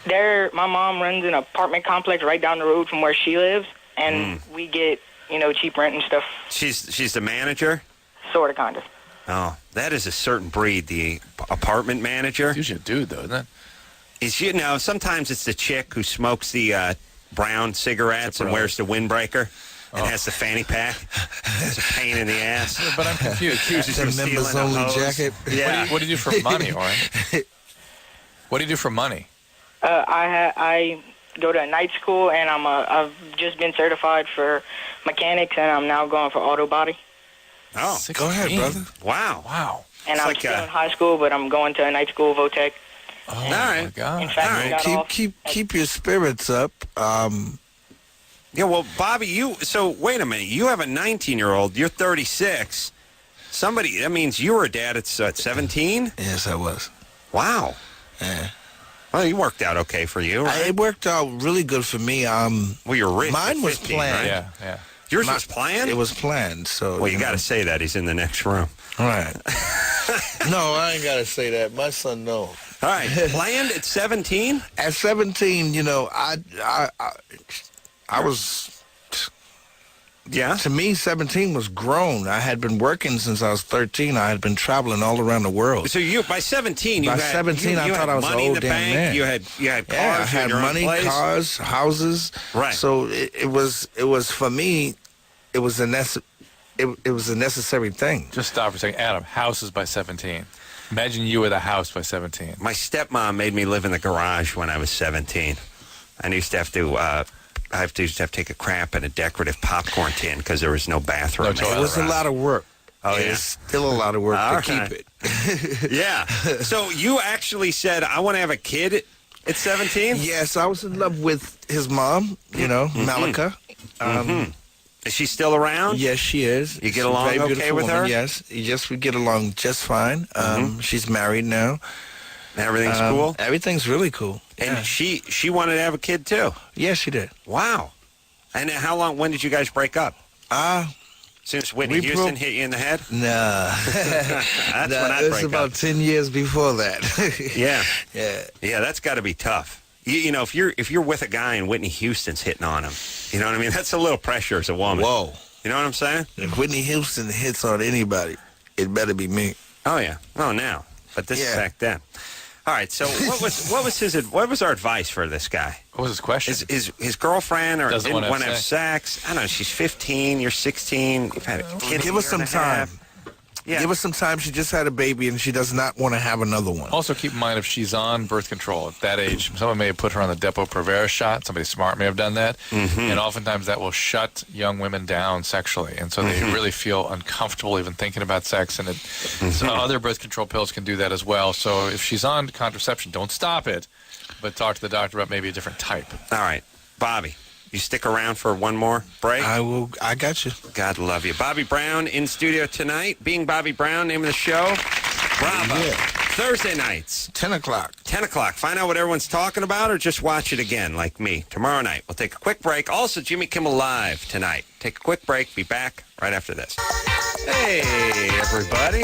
my mom runs an apartment complex right down the road from where she lives, and we get, cheap rent and stuff, She's the manager? sort of, kind of. Oh, that is a certain breed, the apartment manager. It's usually a dude, though, isn't it? Sometimes it's the chick who smokes the brown cigarettes and wears the windbreaker and has the fanny pack. It's a pain in the ass. Yeah, but I'm confused. Accuses you The of stealing members a only hose. jacket. Yeah. What do you do for money, Oren? What do you do for money? I go to a night school, and I've just been certified for mechanics, and I'm now going for auto body. Oh, Go ahead, 16. brother. wow. Wow. And It's I'm like still a- in high school, but I'm going to a night school, Votech. Oh, All my right. God. In fact, All I right. got off. Keep your spirits up. Yeah, well, Bobby, wait a minute. You have a 19-year-old. You're 36. That means you were a dad at 17? Yes, I was. Wow. Yeah. Well, you worked out okay for you, right? It worked out really good for me. Well, you're rich. Mine at was 15, planned. right? Yeah, yeah. Yours was planned? It was planned. So Well, you got to say that. He's in the next room. All right. No, I ain't gotta say that. My son knows. All right. Planned at 17? At 17, I was. Yeah. To me, 17 was grown. I had been working since I was 13. I had been traveling all around the world. So by 17, you By had 17, I you thought had I was an money in old the damn bank. man. You had cars. Yeah, I you had your own money, place. cars, houses. Right. So it was for me. It was a necessary thing. Just stop for a second. Adam, houses by 17. Imagine you with a house by 17. My stepmom made me live in the garage when I was 17. I used to have to. I used to take a crap in a decorative popcorn tin because there was no bathroom. No in the toilet. It was a garage. lot of work. Oh, yeah. It's still a lot of work All to right. keep it. Yeah. So you actually said, I want to have a kid at 17? Yes, I was in love with his mom, Malika. Is she still around? Yes, she is. You get She's a along very okay beautiful with woman, her? Yes. Yes, we get along just fine. She's married now. Everything's cool? Everything's really cool. And Yeah. she wanted to have a kid, too? Yes, she did. Wow. And when did you guys break up? Since Whitney we Houston broke- hit you in the head? Nah. That's Nah, when I it was break about up. 10 years before that. Yeah. Yeah. Yeah, that's got to be tough. If you're with a guy and Whitney Houston's hitting on him, you know what I mean? That's a little pressure as a woman. Whoa. You know what I'm saying? If Whitney Houston hits on anybody, it better be me. Oh yeah. Oh, now. But this is Yeah. back then. All right. So what was our advice for this guy? What was his question? His girlfriend or Doesn't didn't wanna want to have have sex? I don't know. She's 15. You're 16. You've had a kid. Give us some time. Yeah. Give us some time. She just had a baby, and she does not want to have another one. Also, keep in mind if she's on birth control at that age, someone may have put her on the Depo-Provera shot. Somebody smart may have done that. And oftentimes that will shut young women down sexually. And so they really feel uncomfortable even thinking about sex. And so other birth control pills can do that as well. So if she's on contraception, don't stop it, but talk to the doctor about maybe a different type. All right. Bobby, you stick around for one more break? I will. I got you. God love you. Bobby Brown in studio tonight. Being Bobby Brown, name of the show. Bravo. Yeah. Thursday nights, 10 o'clock. 10 o'clock. Find out what everyone's talking about or just watch it again like me tomorrow night. We'll take a quick break. Also, Jimmy Kimmel Live tonight. Take a quick break. Be back right after this. Hey, everybody.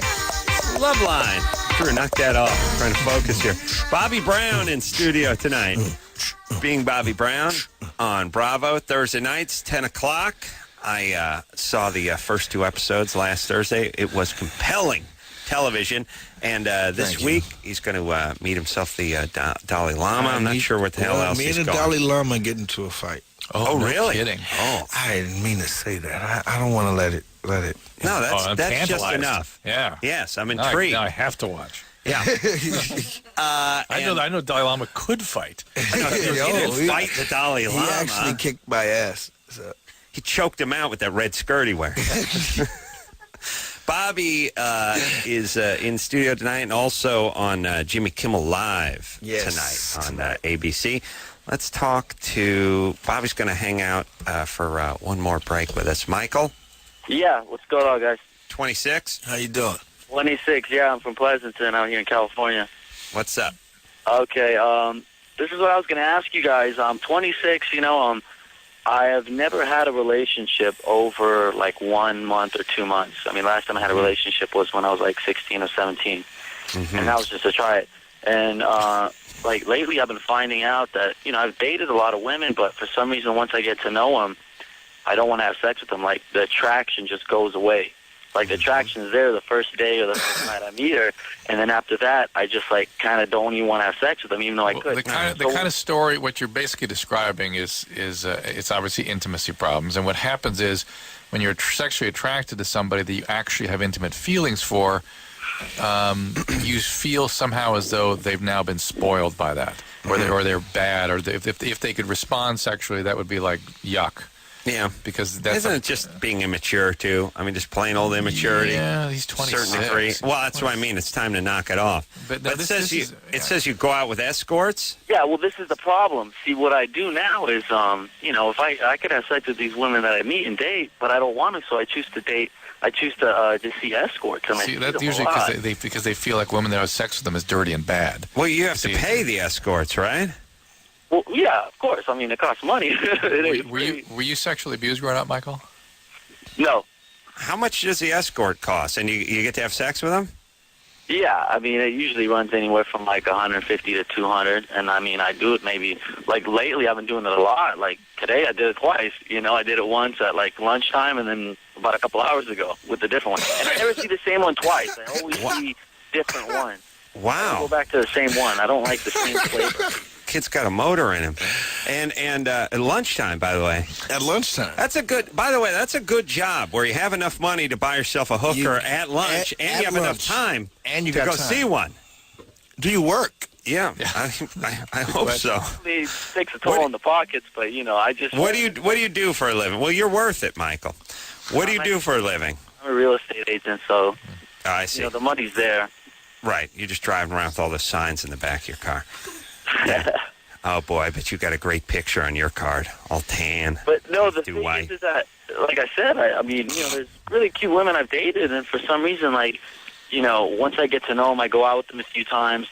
Loveline. Drew, knock that off. I'm trying to focus here. Bobby Brown in studio tonight. Being Bobby Brown on Bravo Thursday nights, 10 o'clock. I saw the first two episodes last Thursday. It was compelling television. And this Thank you. week, he's going to meet himself the Dalai Lama. I'm not sure what the hell else Me he's and the going. Dalai Lama get into a fight. Oh, no really? kidding. Oh, I didn't mean to say that. I don't want to let it let it. No, that's just tantalized. enough. Yeah. Yes, I'm Now intrigued. I have to watch. Yeah. I know Dalai Lama could fight. He didn't fight the Dalai Lama. He actually kicked my ass. So. He choked him out with that red skirt he wears. Bobby is in studio tonight and also on Jimmy Kimmel Live tonight on ABC. Let's talk to... Bobby's going to hang out for one more break with us. Michael? Yeah, what's going on, guys? 26? How you doing? 26, yeah, I'm from Pleasanton out here in California. What's up? Okay, this is what I was going to ask you guys. I'm 26, I have never had a relationship over, like, 1 month or 2 months. I mean, last time I had a relationship was when I was, like, 16 or 17, and that was just to try it. And, like, lately I've been finding out that, I've dated a lot of women, but for some reason once I get to know them, I don't want to have sex with them. Like, the attraction just goes away. Like, the attraction is there the first day or the first night I meet her, and then after that, I just, like, kind of don't even want to have sex with them, even though I could. The kind of story, what you're basically describing is it's obviously intimacy problems. And what happens is when you're sexually attracted to somebody that you actually have intimate feelings for, you feel somehow as though they've now been spoiled by that, or they're bad, or if they could respond sexually, that would be like yuck. Yeah, because that's isn't it just being immature too? I mean, just plain old immaturity. Yeah, he's 26. Certain degree. Well, that's what I mean. It's time to knock it off. But it says you go out with escorts. Yeah, well, this is the problem. See, what I do now is, if I could have sex with these women that I meet and date, but I don't want to, so I choose to date. I choose to see escorts. And see, that's usually because they feel like women that have sex with them is dirty and bad. Well, you have to pay the escorts, right? Well, yeah, of course. I mean, it costs money. Were you sexually abused growing up, Michael? No. How much does the escort cost? And you get to have sex with them? Yeah, I mean, it usually runs anywhere from like 150 to 200, and I mean, I do it maybe, like lately I've been doing it a lot. Like today I did it twice, I did it once at like lunchtime and then about a couple hours ago with a different one. And I never see the same one twice. I always see different ones. Wow. I go back to the same one. I don't like the same flavor. Kid's got a motor in him. And at lunchtime, by the way. At lunchtime. That's a good job where you have enough money to buy yourself a hooker at lunch, and you have enough time and you to got go time. see one. Do you work? Yeah. I hope so. It takes a toll on the pockets, but I just. What do you do for a living? Well, you're worth it, Michael. What do you do for a living? I'm a real estate agent, so I see. The money's there. Right. You're just driving around with all the signs in the back of your car. Yeah. Oh, boy, I bet you got a great picture on your card, all tan. But, no, the thing is that, like I said, I mean, there's really cute women I've dated, and for some reason, like, once I get to know them, I go out with them a few times.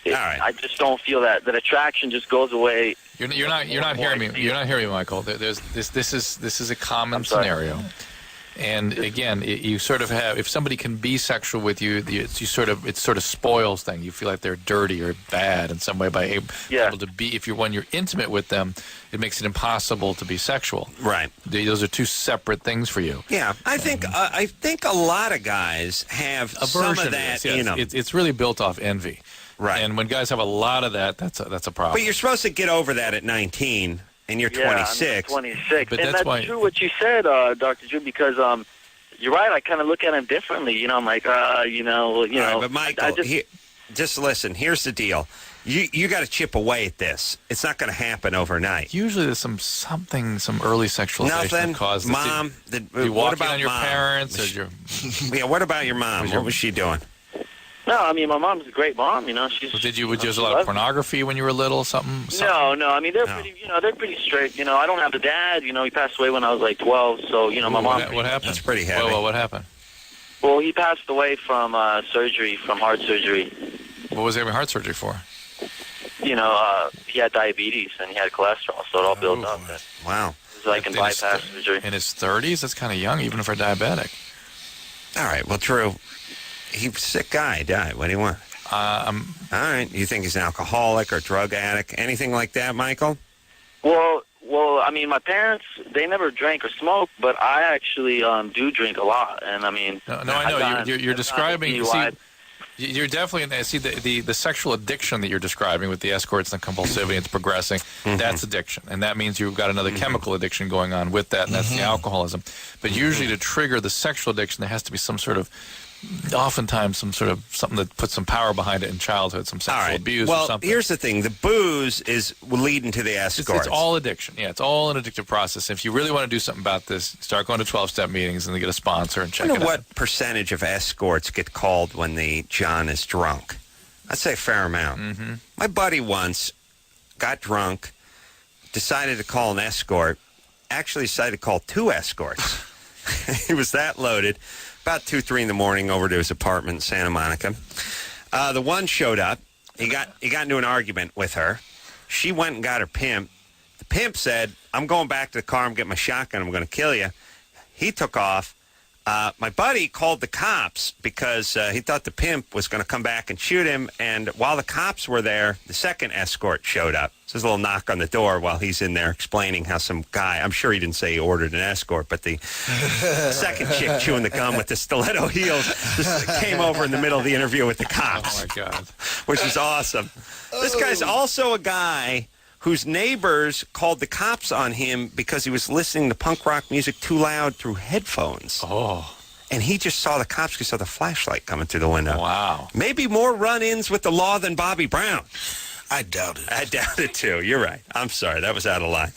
All right. I just don't feel that attraction just goes away. You're not hearing me. You're not hearing me, Michael. This is a common scenario. And again, you sort of have, if somebody can be sexual with you, it sort of spoils things. You feel like they're dirty or bad in some way by able to be. When you're intimate with them, it makes it impossible to be sexual. Right. Those are two separate things for you. Yeah, I think a lot of guys have some of that in them. It's really built off envy. Right. And when guys have a lot of that, that's a problem. But you're supposed to get over that at 19. And you're 26. I'm 26. But and that's true what you said, Dr. Drew, because you're right. I kind of look at him differently. I'm like, Right, but Michael, just listen. Here's the deal. You got to chip away at this. It's not going to happen overnight. Usually there's some early sexualization Nothing. Causes Mom. You what walk about on your mom? parents? Yeah, what about your mom? What was she doing? No, I mean, my mom's a great mom. She's. Did you use a lot of pornography when you were little? Something? No. I mean, they're pretty. They're pretty straight. I don't have a dad. He passed away when I was like 12. So my mom. What happened? That's pretty heavy. Well, what happened? Well, he passed away from surgery, from heart surgery. What was he having heart surgery for? He had diabetes and he had cholesterol, so it all built up. Wow. It was like in bypass surgery. In his 30s? That's kind of young, even for a diabetic. All right. Well, Drew, he's a sick guy. He died. What do you want? All right. You think he's an alcoholic or drug addict? Anything like that, Michael? Well, I mean, my parents, they never drank or smoked, but I actually do drink a lot. And, I mean... No, I know. You're describing... You're definitely see the sexual addiction that you're describing with the escorts and the compulsivity. It's progressing. That's addiction, and that means you've got another chemical addiction going on with that, and that's the alcoholism. But usually, to trigger the sexual addiction, there has to be some sort of, oftentimes, something that puts some power behind it in childhood, some sexual abuse or something. Well, here's the thing: the booze is leading to the escorts. It's all addiction. Yeah, it's all an addictive process. If you really want to do something about this, start going to 12-step meetings and get a sponsor and check it out. What percentage of escorts get called when the John is drunk? I'd say a fair amount. My buddy once got drunk, decided to call an escort, actually decided to call 2 escorts. He was that loaded. About 2, 3 in the morning, over to his apartment in Santa Monica. The one showed up. He got into an argument with her. She went and got her pimp. The pimp said, "I'm going back to the car. I'm getting my shotgun. I'm going to kill you." He took off. My buddy called the cops because he thought the pimp was going to come back and shoot him. And while the cops were there, the second escort showed up. So there's a little knock on the door while he's in there explaining how some guy, I'm sure he didn't say he ordered an escort, but the second chick chewing the gum with the stiletto heels just came over in the middle of the interview with the cops. Oh, my God. Which is awesome. This guy's also a guy whose neighbors called the cops on him because he was listening to punk rock music too loud through headphones. Oh. And he just saw the cops because he saw the flashlight coming through the window. Wow. Maybe more run-ins with the law than Bobby Brown. I doubt it. I doubt it, too. You're right. I'm sorry. That was out of line.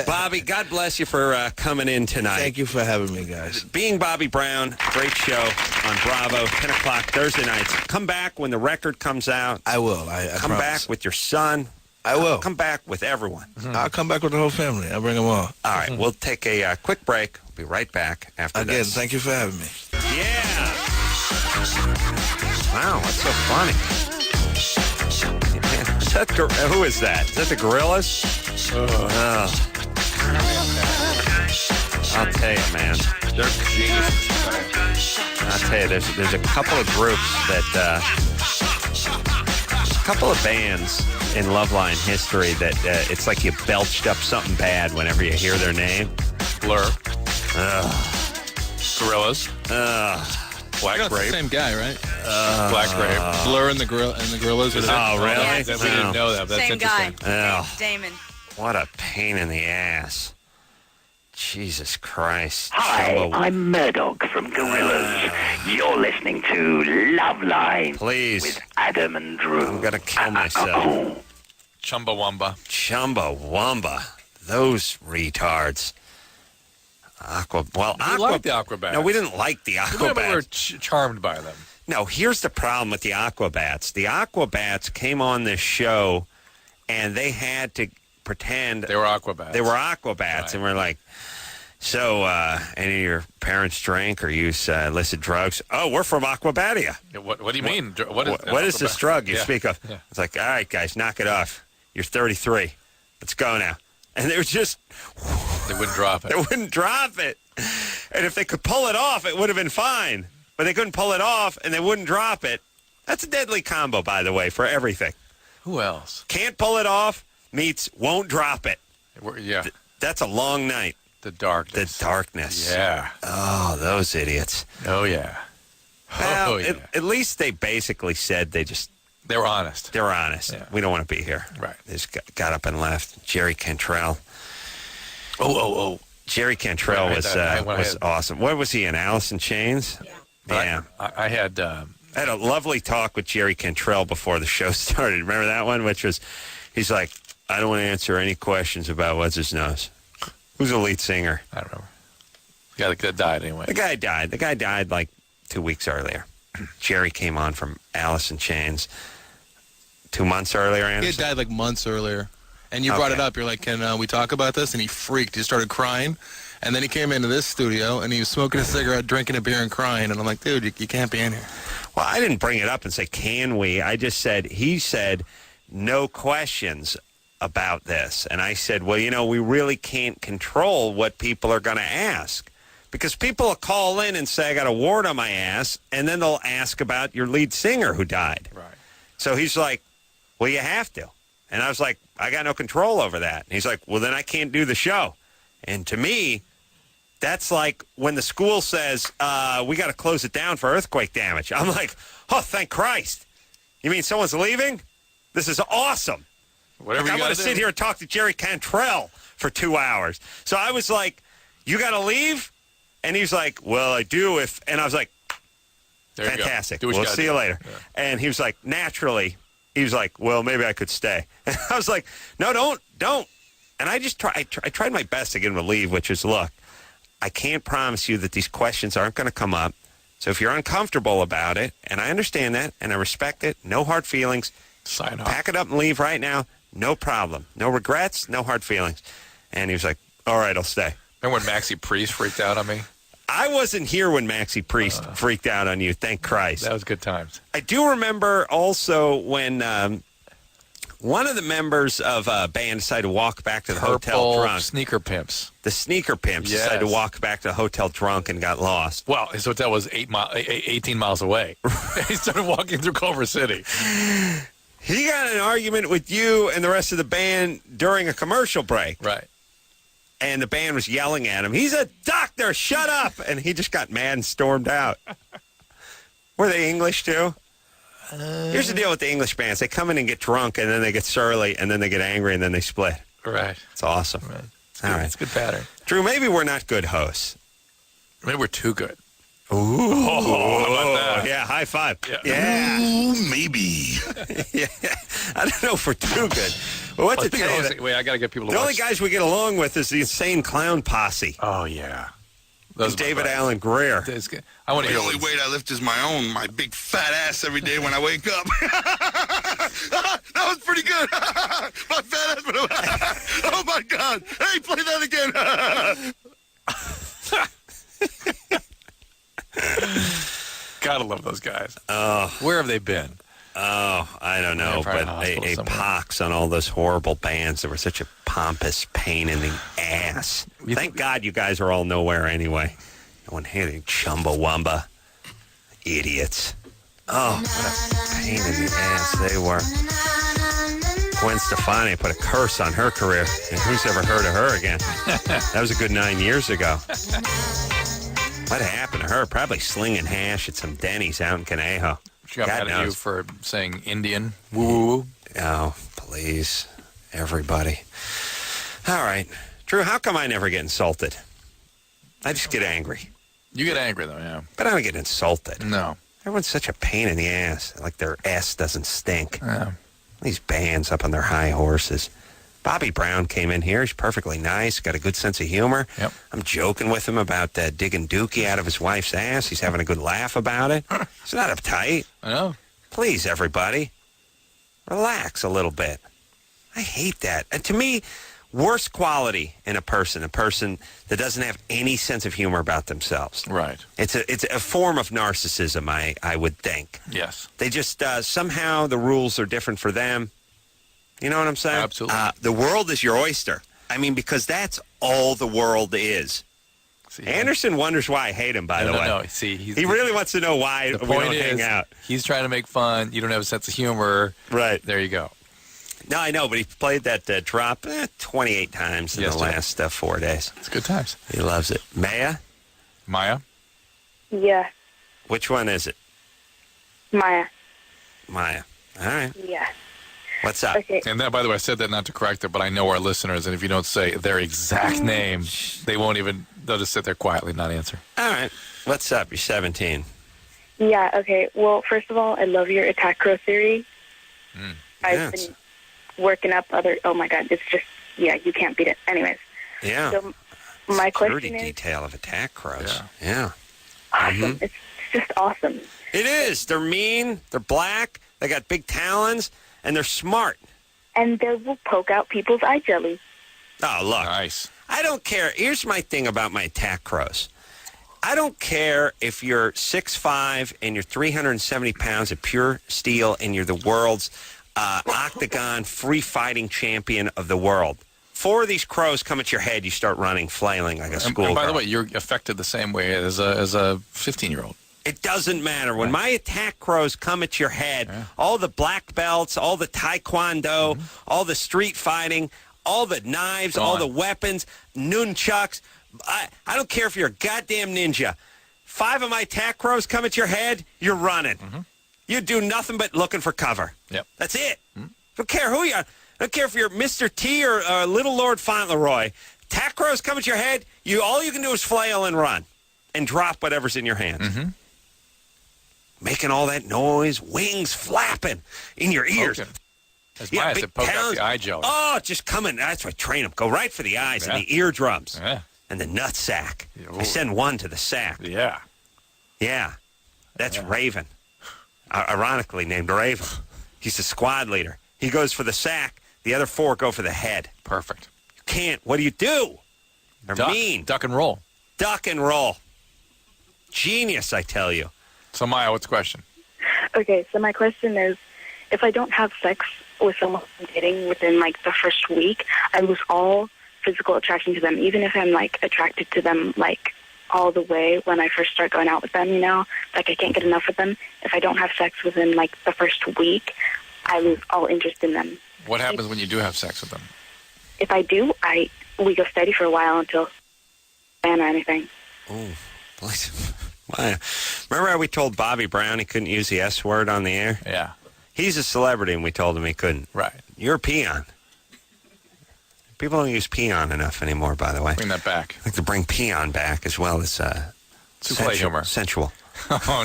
Bobby, God bless you for coming in tonight. Thank you for having me, guys. Being Bobby Brown, great show on Bravo, 10 o'clock Thursday nights. Come back when the record comes out. I will. I Come promise. back with your son. I will. Come back with everyone. I'll come back with the whole family. I'll bring them all. All right. We'll take a quick break. We'll be right back after Again, this. thank you for having me. Yeah. Wow, that's so funny. Who is that? Is that the Gorillas? Oh. I'll tell you, man. They're geniuses. I'll tell you, there's a couple of groups that, a couple of bands in Loveline history that it's like you belched up something bad whenever you hear their name. Blur. Gorillas. Black It's the Grape. same guy, right? Black Grape. Blur and the Gorillas. Oh, really? Yes. We didn't know that. That's Same guy. interesting. Oh, Damon. what a pain in the ass. Jesus Christ. Hi, Jumbo. I'm Murdoch from Gorillas. You're listening to Loveline Please. with Adam and Drew. I'm going to kill myself. Chumbawamba. Chumbawamba. Those retards. We liked the Aquabats. No, we didn't like the We were Aquabats. charmed by them. No, here's the problem with the Aquabats. The Aquabats came on this show, and they had to pretend They were Aquabats. they were Aquabats, Right. and we're like, so any of your parents drink or use illicit drugs? Oh, we're from Aquabatia. Yeah, what do you mean? What is this drug you Yeah. speak of? Yeah. It's like, all right, guys, knock it off. You're 33. Let's go now. And they were just, They wouldn't drop it. they wouldn't drop it. And if they could pull it off, it would have been fine. But they couldn't pull it off, and they wouldn't drop it. That's a deadly combo, by the way, for everything. Who else? Can't pull it off meets won't drop it. Yeah. That's a long night. The darkness. The darkness. Yeah. Oh, those idiots. Oh, yeah. Well, Oh, yeah. at least they basically said they were honest. were honest. Yeah. We don't want to be here. Right. They just got up and left. Jerry Cantrell. Oh. Jerry Cantrell Right, was that- I was had- awesome. What was he in? Alice in Chains? Yeah. I had... I had a lovely talk with Jerry Cantrell before the show started. Remember that one? Which was, he's like, I don't want to answer any questions about what's his nose. Who's the lead singer? I don't remember. The guy that died anyway. The guy died. The guy died like 2 weeks earlier. Jerry came on from Alice in Chains 2 months earlier, He had Anderson. died like months earlier. And you brought it Okay. up. You're like, can we talk about this? And he freaked. He started crying. And then he came into this studio, and he was smoking a cigarette, drinking a beer, and crying. And I'm like, dude, you can't be in here. Well, I didn't bring it up and say, can we? I just said, he said, no questions about this. And I said, well, we really can't control what people are going to ask. Because people will call in and say, I got a wart on my ass, and then they'll ask about your lead singer who died. Right. So he's like, well, you have to. And I was like, I got no control over that. And he's like, well, then I can't do the show. And to me, That's like when the school says, we got to close it down for earthquake damage. I'm like, oh, thank Christ. You mean someone's leaving? This is awesome. Whatever Like, you I want got to sit here and talk to Jerry Cantrell for 2 hours. So I was like, you got to leave? And he's like, well, I do if. And I was like, There you go. fantastic. Do what you We'll gotta see you do. later. Yeah. And he was like, naturally, he was like, well, maybe I could stay. And I was like, no, don't. And I just I tried my best to get him to leave, which is, look, I can't promise you that these questions aren't going to come up. So if you're uncomfortable about it, and I understand that, and I respect it, no hard feelings, Sign off. pack it up and leave right now. No problem. No regrets, no hard feelings. And he was like, all right, I'll stay. Remember when Maxie Priest freaked out on me? I wasn't here when Maxie Priest freaked out on you, thank Christ. That was good times. I do remember also when one of the members of a band decided to walk back to the hotel Purple drunk. sneaker pimps. The Sneaker Pimps Yes. decided to walk back to the hotel drunk and got lost. Well, his hotel was 18 miles away. He started walking through Culver City. He got in an argument with you and the rest of the band during a commercial break. Right. And the band was yelling at him, he's a doctor, shut up! And he just got mad and stormed out. Were they English, too? Here's the deal with the English bands. They come in and get drunk, and then they get surly, and then they get angry, and then they split. Right. It's awesome. Right. It's All good. right. It's a good pattern. Drew, maybe we're not good hosts. Maybe we're too good. Ooh. how about that? Yeah, high five. Yeah. Ooh, maybe. Yeah. I don't know if we're too good. But what to Speaking of tell you, hosting- wait, I got to get people to the watch. only guys we get along with is the Insane Clown Posse. Oh, yeah. And Those are my David buddies. Allen Greer. It's good. I want to The hear only weight I lift is my own, my big fat ass every day when I wake up. That was pretty good. My fat ass. Oh, my God. Hey, play that again. Gotta love those guys. Oh, Where have they been? oh, I don't know, They're probably but in the hospital a somewhere. pox on all those horrible bands that were such a pompous pain in the ass. You Thank think- God you guys are all nowhere anyway. No one hitting Chumbawamba. Idiots. Oh, what a pain in the ass they were. Gwen Stefani put a curse on her career, and who's ever heard of her again? That was a good 9 years ago. What happened to her? Probably slinging hash at some Denny's out in Conejo. She got God mad at you knows. for saying Indian. Woo woo woo. Oh, please, everybody. All right. Drew, how come I never get insulted? I just get angry. You get angry though, yeah. But I don't get insulted. No. Everyone's such a pain in the ass. Like their ass doesn't stink. Yeah. These bands up on their high horses. Bobby Brown came in here. He's perfectly nice. Got a good sense of humor. Yep. I'm joking with him about digging Dookie out of his wife's ass. He's having a good laugh about it. He's not uptight. I know. Please, everybody, relax a little bit. I hate that. And to me, worst quality in a person that doesn't have any sense of humor about themselves. Right. It's a form of narcissism, I would think. Yes. They just, somehow the rules are different for them. You know what I'm saying? Absolutely. The world is your oyster. I mean, because that's all the world is. See, Anderson wonders why I hate him, by the way. No. See, He really wants to know why the we point don't is, hang out. he's trying to make fun. You don't have a sense of humor. Right. There you go. No, I know, but he played that drop 28 times in the Yesterday. last 4 days. It's good times. He loves it. Maya, Maya? Yeah, which one is it? Maya. Maya. All right. Yeah. What's up? Okay. And that, by the way, I said that not to correct it, but I know our listeners, and if you don't say their exact name, they won't even, they'll just sit there quietly, not answer. All right. What's up? You're 17. Yeah, okay. Well, first of all, I love your attack crow theory. I've Yes. been working up other, oh my God, it's just, yeah, you can't beat it. Anyways, Yeah. so my Security question is, detail of attack crows. Yeah. awesome. It's just awesome. It is. They're mean. They're black. They got big talons, and they're smart. And they will poke out people's eye jelly. Oh, look. Nice. I don't care. Here's my thing about my attack crows. I don't care if you're 6'5" and you're 370 pounds of pure steel and you're the world's octagon free fighting champion of the world. 4 of these crows come at your head, you start running, flailing like a And schoolgirl. by the way, you're affected the same way as a 15-year-old. It doesn't matter. When my attack crows come at your head, all the black belts, all the taekwondo, all the street fighting, all the knives, all the weapons, nunchucks, I don't care if you're a goddamn ninja. 5 of my attack crows come at your head, you're running. You do nothing but looking for cover. Yep. That's it. Don't care who you are. I don't care if you're Mr. T or Little Lord Fauntleroy. Attack crows come at your head, all you can do is flail and run and drop whatever's in your hands. Making all that noise, wings flapping in your ears. Okay. As Maya said, poke out the eye jelly. Oh, just coming. That's why I train them. Go right for the eyes and the eardrums and the nut sack. I send one to the sack. Yeah. Yeah. That's Raven. Ironically named Raven. He's the squad leader. He goes for the sack. The other 4 go for the head. Perfect. You can't. What do you do? They're mean. Duck and roll. Duck and roll. Genius, I tell you. So, Maya, what's the question? Okay, so my question is, if I don't have sex with someone I'm dating within, like, the first week, I lose all physical attraction to them, even if I'm, like, attracted to them, like, all the way when I first start going out with them, you know? Like, I can't get enough of them. If I don't have sex within, like, the first week, I lose all interest in them. What happens when you do have sex with them? If I do, we go steady for a while until plan or anything. Oh, Maya. Remember how we told Bobby Brown he couldn't use the S word on the air? Yeah. He's a celebrity, and we told him he couldn't. Right. You're a peon. People don't use peon enough anymore, by the way. Bring that back. I'd like to bring peon back as well as Souffle humor. Sensual. Oh,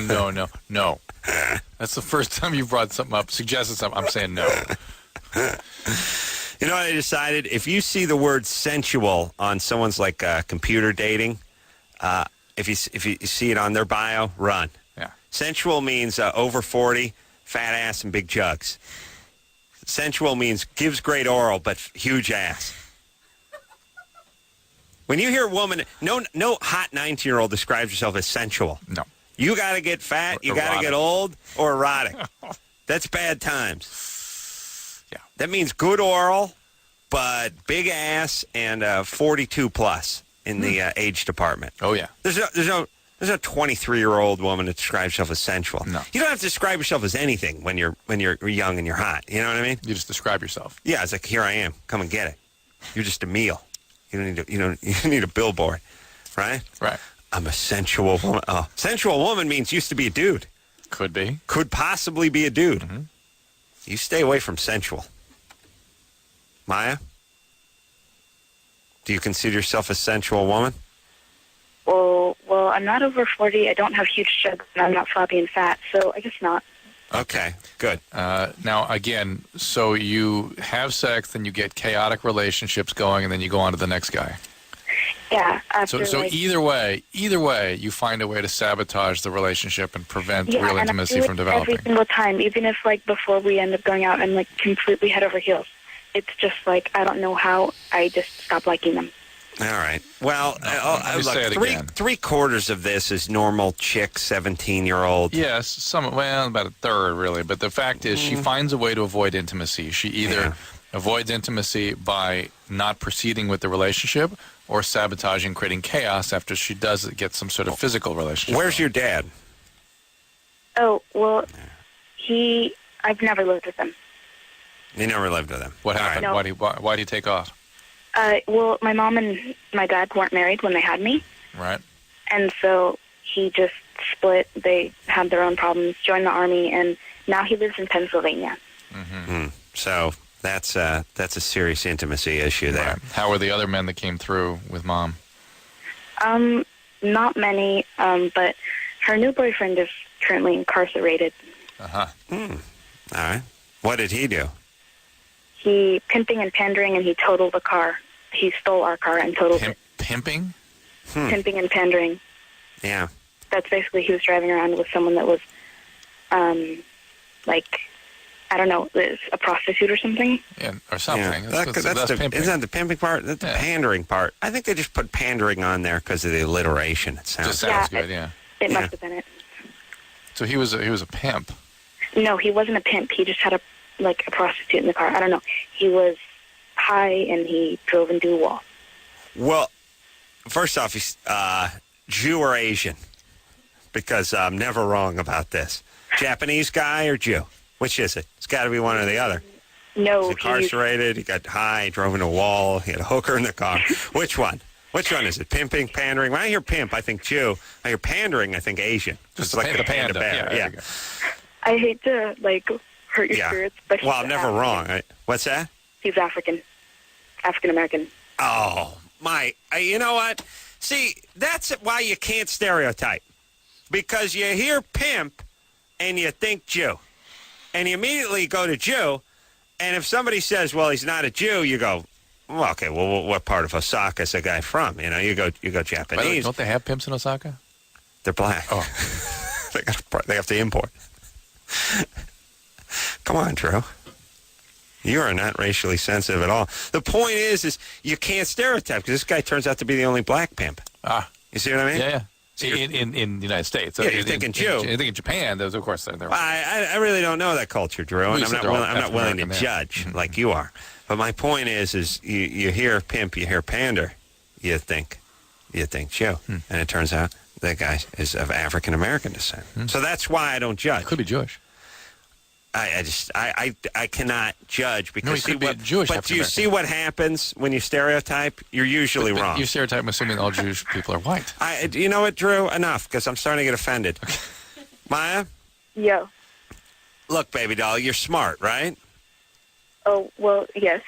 no. That's the first time you've brought something up, suggested something. I'm saying no. You know what I decided? If you see the word sensual on someone's like computer dating, if you see it on their bio, run. Yeah. Sensual means over 40, fat ass and big jugs. Sensual means gives great oral but huge ass. When you hear a woman, no hot 19-year-old describes herself as sensual. No. You got to get fat, you got to get old, or erotic. That's bad times. Yeah. That means good oral, but big ass and 42 plus in the age department. Oh, yeah. There's no 23-year-old woman that describes herself as sensual. No. You don't have to describe yourself as anything when you're young and you're hot. You know what I mean? You just describe yourself. Yeah, it's like, here I am. Come and get it. You're just a meal. You don't need a billboard, right? Right. I'm a sensual woman. Oh, sensual woman means used to be a dude. Could be. Could possibly be a dude. You stay away from sensual. Maya? Do you consider yourself a sensual woman? Well, I'm not over 40. I don't have huge jugs, and I'm not floppy and fat, so I guess not. Okay, good. Now, again, so you have sex, then you get chaotic relationships going, and then you go on to the next guy. Yeah. After, So like, either way, you find a way to sabotage the relationship and prevent real and intimacy I do it from developing. every single time, even if, like, before we end up going out, I'm, like, completely head over heels. It's just, like, I don't know how I just stop liking them. All right. Well, let me say it again. 3/4 of this is normal chick, 17-year-old. Yes, about a third, really. But the fact is, she finds a way to avoid intimacy. She either avoids intimacy by not proceeding with the relationship or sabotaging, creating chaos after she does get some sort of physical relationship. Where's your dad? Oh, well, I've never lived with him. You never lived with him. What happened? No. Why do you take off? Well, my mom and my dad weren't married when they had me, Right. and so he just split. They had their own problems, joined the Army, and now he lives in Pennsylvania. So that's a serious intimacy issue there. Right. How were the other men that came through with Mom? Not many, but her new boyfriend is currently incarcerated. Uh-huh. All right. What did he do? He pimping and pandering, and he totaled the car. He stole our car and totaled it. Pimping? Pimping and pandering. Yeah. That's basically he was driving around with someone that was, like, I don't know, a prostitute or something. Yeah, or something. Yeah. That's pimping. isn't that the pimping part? That's the pandering part. I think they just put pandering on there because of the alliteration. It sounds Just sounds good, yeah. It must have been it. So he was a pimp. No, he wasn't a pimp. He just had a prostitute in the car. I don't know. He was high and he drove into a wall. Well, first off, he's Jew or Asian? Because I'm never wrong about this. Japanese guy or Jew? Which is it? It's got to be one or the other. No, He's incarcerated. He got high. He drove into a wall. He had a hooker in the car. Which one? Which one is it? Pimping, pandering? When I hear pimp, I think Jew. I hear pandering, I think Asian. Just like the a panda bear. Yeah. I hate to hurt your Yeah. spirits, but Well, I'm he's never African. wrong. What's that? He's African American. Oh, you know what? See, that's why you can't stereotype. Because you hear pimp and you think Jew. And you immediately go to Jew. And if somebody says, well, he's not a Jew, you go, well, okay, well, what part of Osaka is the guy from? You know, you go By the way, Japanese. don't they have pimps in Osaka? They're black. Oh. they have to import. Come on, Drew. You are not racially sensitive at all. The point is you can't stereotype because this guy turns out to be the only black pimp. Ah. You see what I mean? Yeah. In the United States. Yeah, you're thinking Jew. I think in Japan, those, of course, they're I really don't know that culture, Drew, and I'm not willing to judge like you are. But my point is you hear pimp, you hear pander, you think Jew, and it turns out that guy is of African American descent. So that's why I don't judge. Could be Jewish. I cannot judge because he could be Jewish. But do you see what happens when you stereotype? You're usually wrong. You stereotype assuming all Jewish people are white. You know what, Drew? Enough, because I'm starting to get offended. Maya? Yo. Look, baby doll, you're smart, right? Oh, well, yes.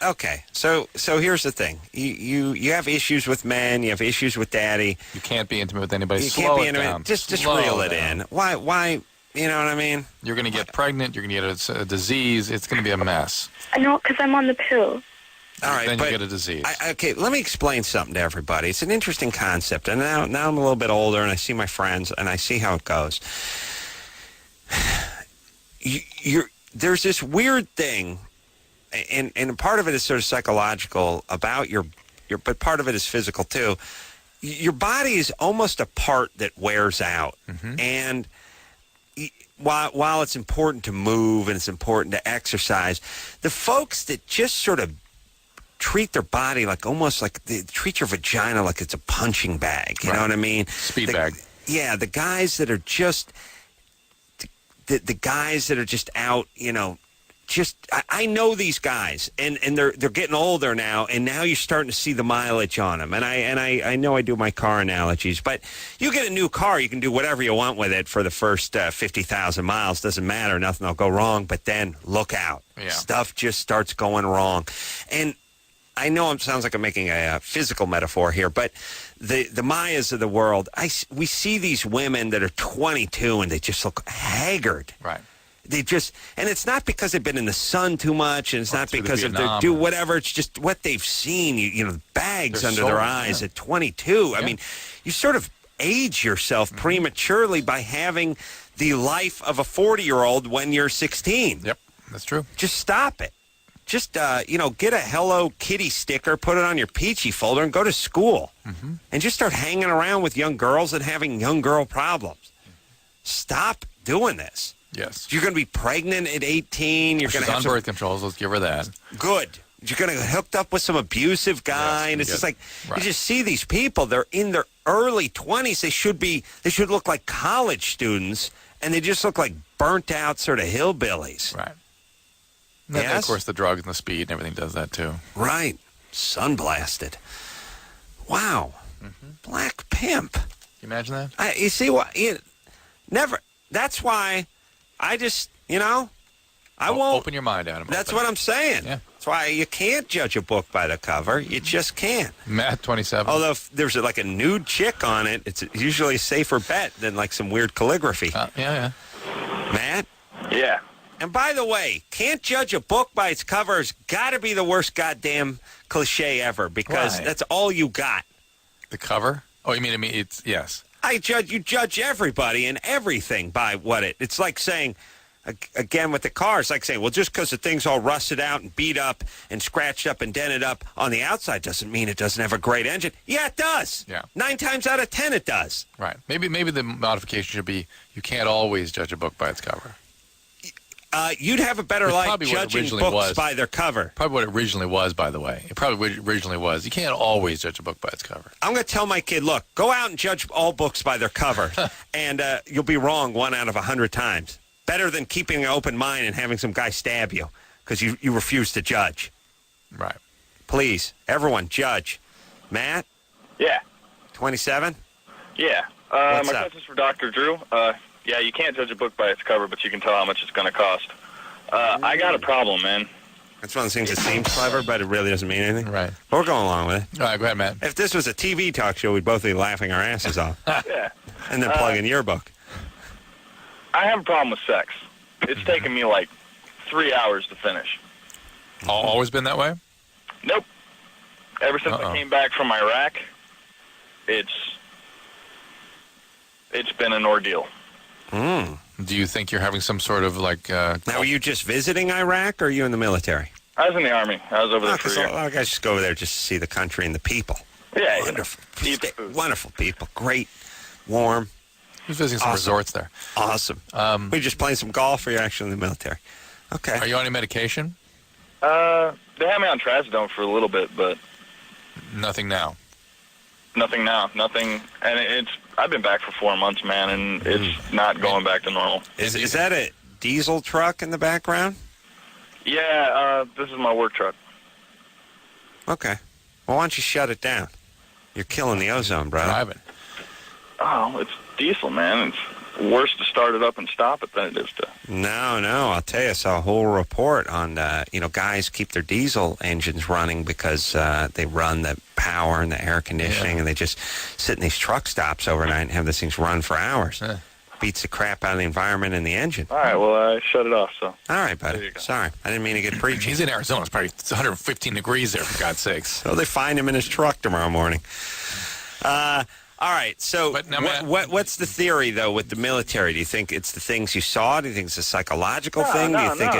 Okay, so here's the thing. You have issues with men. You have issues with daddy. You can't be intimate with anybody. You Slow can't be it intimate. down. Just Slow reel it down. in. Why? You know what I mean? You're going to get pregnant. You're going to get a disease. It's going to be a mess. I know, because I'm on the pill. All right, then but you get a disease. Okay, let me explain something to everybody. It's an interesting concept, and now I'm a little bit older, and I see my friends, and I see how it goes. There's this weird thing, and part of it is sort of psychological about but part of it is physical too. Your body is almost a part that wears out, and while it's important to move and it's important to exercise, the folks that just sort of treat their body almost like they treat your vagina like it's a punching bag. You know what I mean? Speed bag. Yeah, the guys that are just the guys that are just out. I know these guys, and they're getting older now, and now you're starting to see the mileage on them. And I know I do my car analogies, but you get a new car, you can do whatever you want with it for the first 50,000 miles. Doesn't matter, nothing will go wrong. But then look out, stuff just starts going wrong. And I know it sounds like I'm making a physical metaphor here, but the Mayas of the world, we see these women that are 22 and they just look haggard. Right. They just, and it's not because they've been in the sun too much, and it's not because of their whatever. It's just what they've seen. Bags under their eyes at 22. I mean, you sort of age yourself prematurely by having the life of a 40-year-old when you're 16. Yep, that's true. Just stop it. Just get a Hello Kitty sticker, put it on your Peachy folder, and go to school, and just start hanging around with young girls and having young girl problems. Stop doing this. Yes. You're going to be pregnant at 18. You're going to have birth controls. Let's give her that. Good. You're going to get hooked up with some abusive guy, and it's just like you just see these people. They're in their early 20s. They should look like college students, and they just look like burnt out sort of hillbillies. Right. And then, of course, the drugs and the speed and everything does that too. Right. Sunblasted. Wow. Black pimp. Can you imagine that? You see what? Never. That's why. I just, I won't. Open your mind, Adam. That's what I'm saying. Yeah. That's why you can't judge a book by the cover. You just can't. Matt 27. Although if there's a nude chick on it, it's usually a safer bet than some weird calligraphy. Yeah. Matt? Yeah. And by the way, can't judge a book by its cover has got to be the worst goddamn cliche ever because that's all you got. The cover? Oh, you mean it's, yes. You judge everybody and everything by what it's like saying, again with the car, it's like saying, well, just because the thing's all rusted out and beat up and scratched up and dented up on the outside doesn't mean it doesn't have a great engine. Yeah, it does. Yeah. 9 times out of 10 it does. Right. Maybe the modification should be you can't always judge a book by its cover. You'd have a better life judging books by their cover. Probably what it originally was, by the way. It probably originally was. You can't always judge a book by its cover. I'm going to tell my kid, look, go out and judge all books by their cover, and you'll be wrong 1 out of 100 times. Better than keeping an open mind and having some guy stab you because you refuse to judge. Right. Please, everyone, judge. Matt, Yeah. 27. Yeah. What's my up? question's for Dr. Drew. Yeah, you can't judge a book by its cover, but you can tell how much it's going to cost. I got a problem, man. That's one of those things that seems clever, but it really doesn't mean anything. Right. But we're going along with it. All right, go ahead, Matt. If this was a TV talk show, we'd both be laughing our asses off. Yeah. And then plug in your book. I have a problem with sex. It's taken me like 3 hours to finish. Always been that way? Nope. Ever since I came back from Iraq, it's been an ordeal. Do you think you're having some sort of like... Now, were you just visiting Iraq, or are you in the military? I was in the Army. I was over there for Because a a year. lot of guys just go over there just to see the country and the people. Yeah, Wonderful. Wonderful people. Great. Warm. Who's visiting some resorts there? Awesome. Were you just playing some golf, or you're actually in the military? Okay. Are you on any medication? They had me on trazodone for a little bit, but Nothing now. nothing now. Nothing. And I've been back for 4 months, man, and it's not going back to normal. Is that a diesel truck in the background? Yeah, this is my work truck. Okay. Well, why don't you shut it down? You're killing the ozone, brother. Driving. Oh, it's diesel, man. It's worse to start it up and stop it than it is to... No. I'll tell you, I saw a whole report on, guys keep their diesel engines running because they run the power and the air conditioning, and they just sit in these truck stops overnight and have these things run for hours. Beats the crap out of the environment and the engine. All right, well, I shut it off, so... All right, buddy. Sorry. I didn't mean to get preachy. He's in Arizona. It's probably 115 degrees there, for God's sakes. So they find him in his truck tomorrow morning. All right, so what's the theory, though, with the military? Do you think it's the things you saw? Do you think it's a psychological thing? Do you think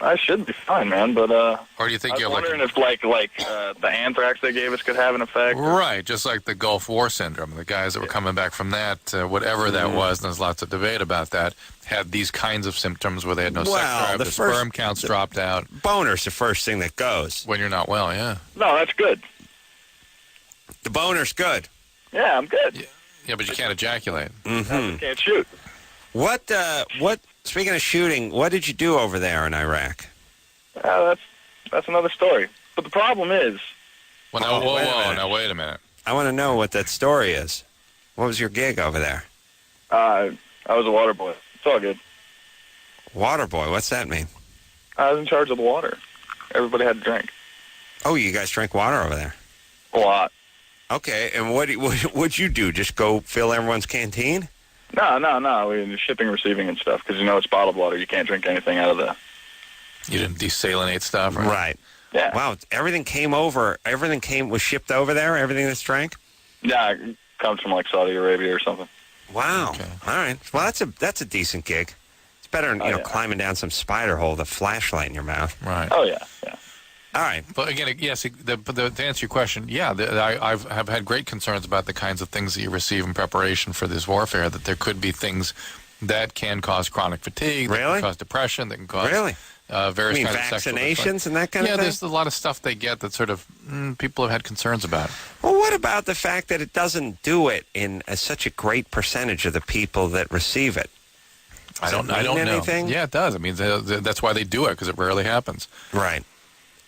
I should be fine, man, but... Or do you think I was wondering if, the anthrax they gave us could have an effect? Right, just like the Gulf War syndrome. The guys that were coming back from that, whatever that was, and there's lots of debate about that, had these kinds of symptoms where they had no sex drive, the sperm counts dropped out. Boner's the first thing that goes. When you're not well, yeah. No, that's good. The boner's good. Yeah, I'm good. Yeah, but you can't ejaculate. I can't shoot. What, speaking of shooting, what did you do over there in Iraq? That's another story. But the problem is... Well, now, wait a minute. I want to know what that story is. What was your gig over there? I was a water boy. It's all good. Water boy, what's that mean? I was in charge of the water. Everybody had to drink. Oh, you guys drink water over there? A lot. Okay, and what'd you do? Just go fill everyone's canteen? No. We shipping, receiving, and stuff, because it's bottled water. You can't drink anything out of the... You didn't desalinate stuff, right? Right. Yeah. Wow, everything was shipped over there, everything that's drank? Yeah, it comes from, Saudi Arabia or something. Wow. Okay. All right. Well, that's a decent gig. It's better than, climbing down some spider hole with a flashlight in your mouth. Right. Oh, yeah. All right. But again, yes, to answer your question, yeah, I've had great concerns about the kinds of things that you receive in preparation for this warfare, that there could be things that can cause chronic fatigue, that can cause depression, that can cause various kinds of sexual vaccinations and that kind of thing? Yeah, there's a lot of stuff they get that sort of people have had concerns about. Well, what about the fact that it doesn't do it in such a great percentage of the people that receive it? I don't know. Anything? Yeah, it does. I mean, that's why they do it, because it rarely happens. Right.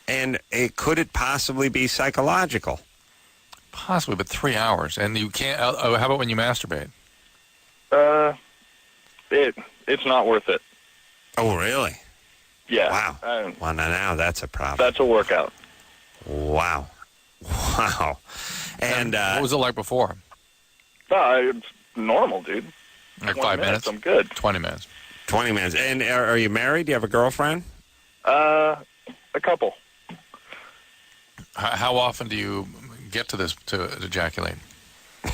And could it possibly be psychological? Possibly, but 3 hours. And you can't... how about when you masturbate? It's not worth it. Oh, really? Yeah. Wow. Well, now that's a problem. That's a workout. Wow. And what was it like before? It's normal, dude. Like 5 minutes? I'm good. 20 minutes. 20 minutes. And are you married? Do you have a girlfriend? A couple. How often do you get to ejaculate?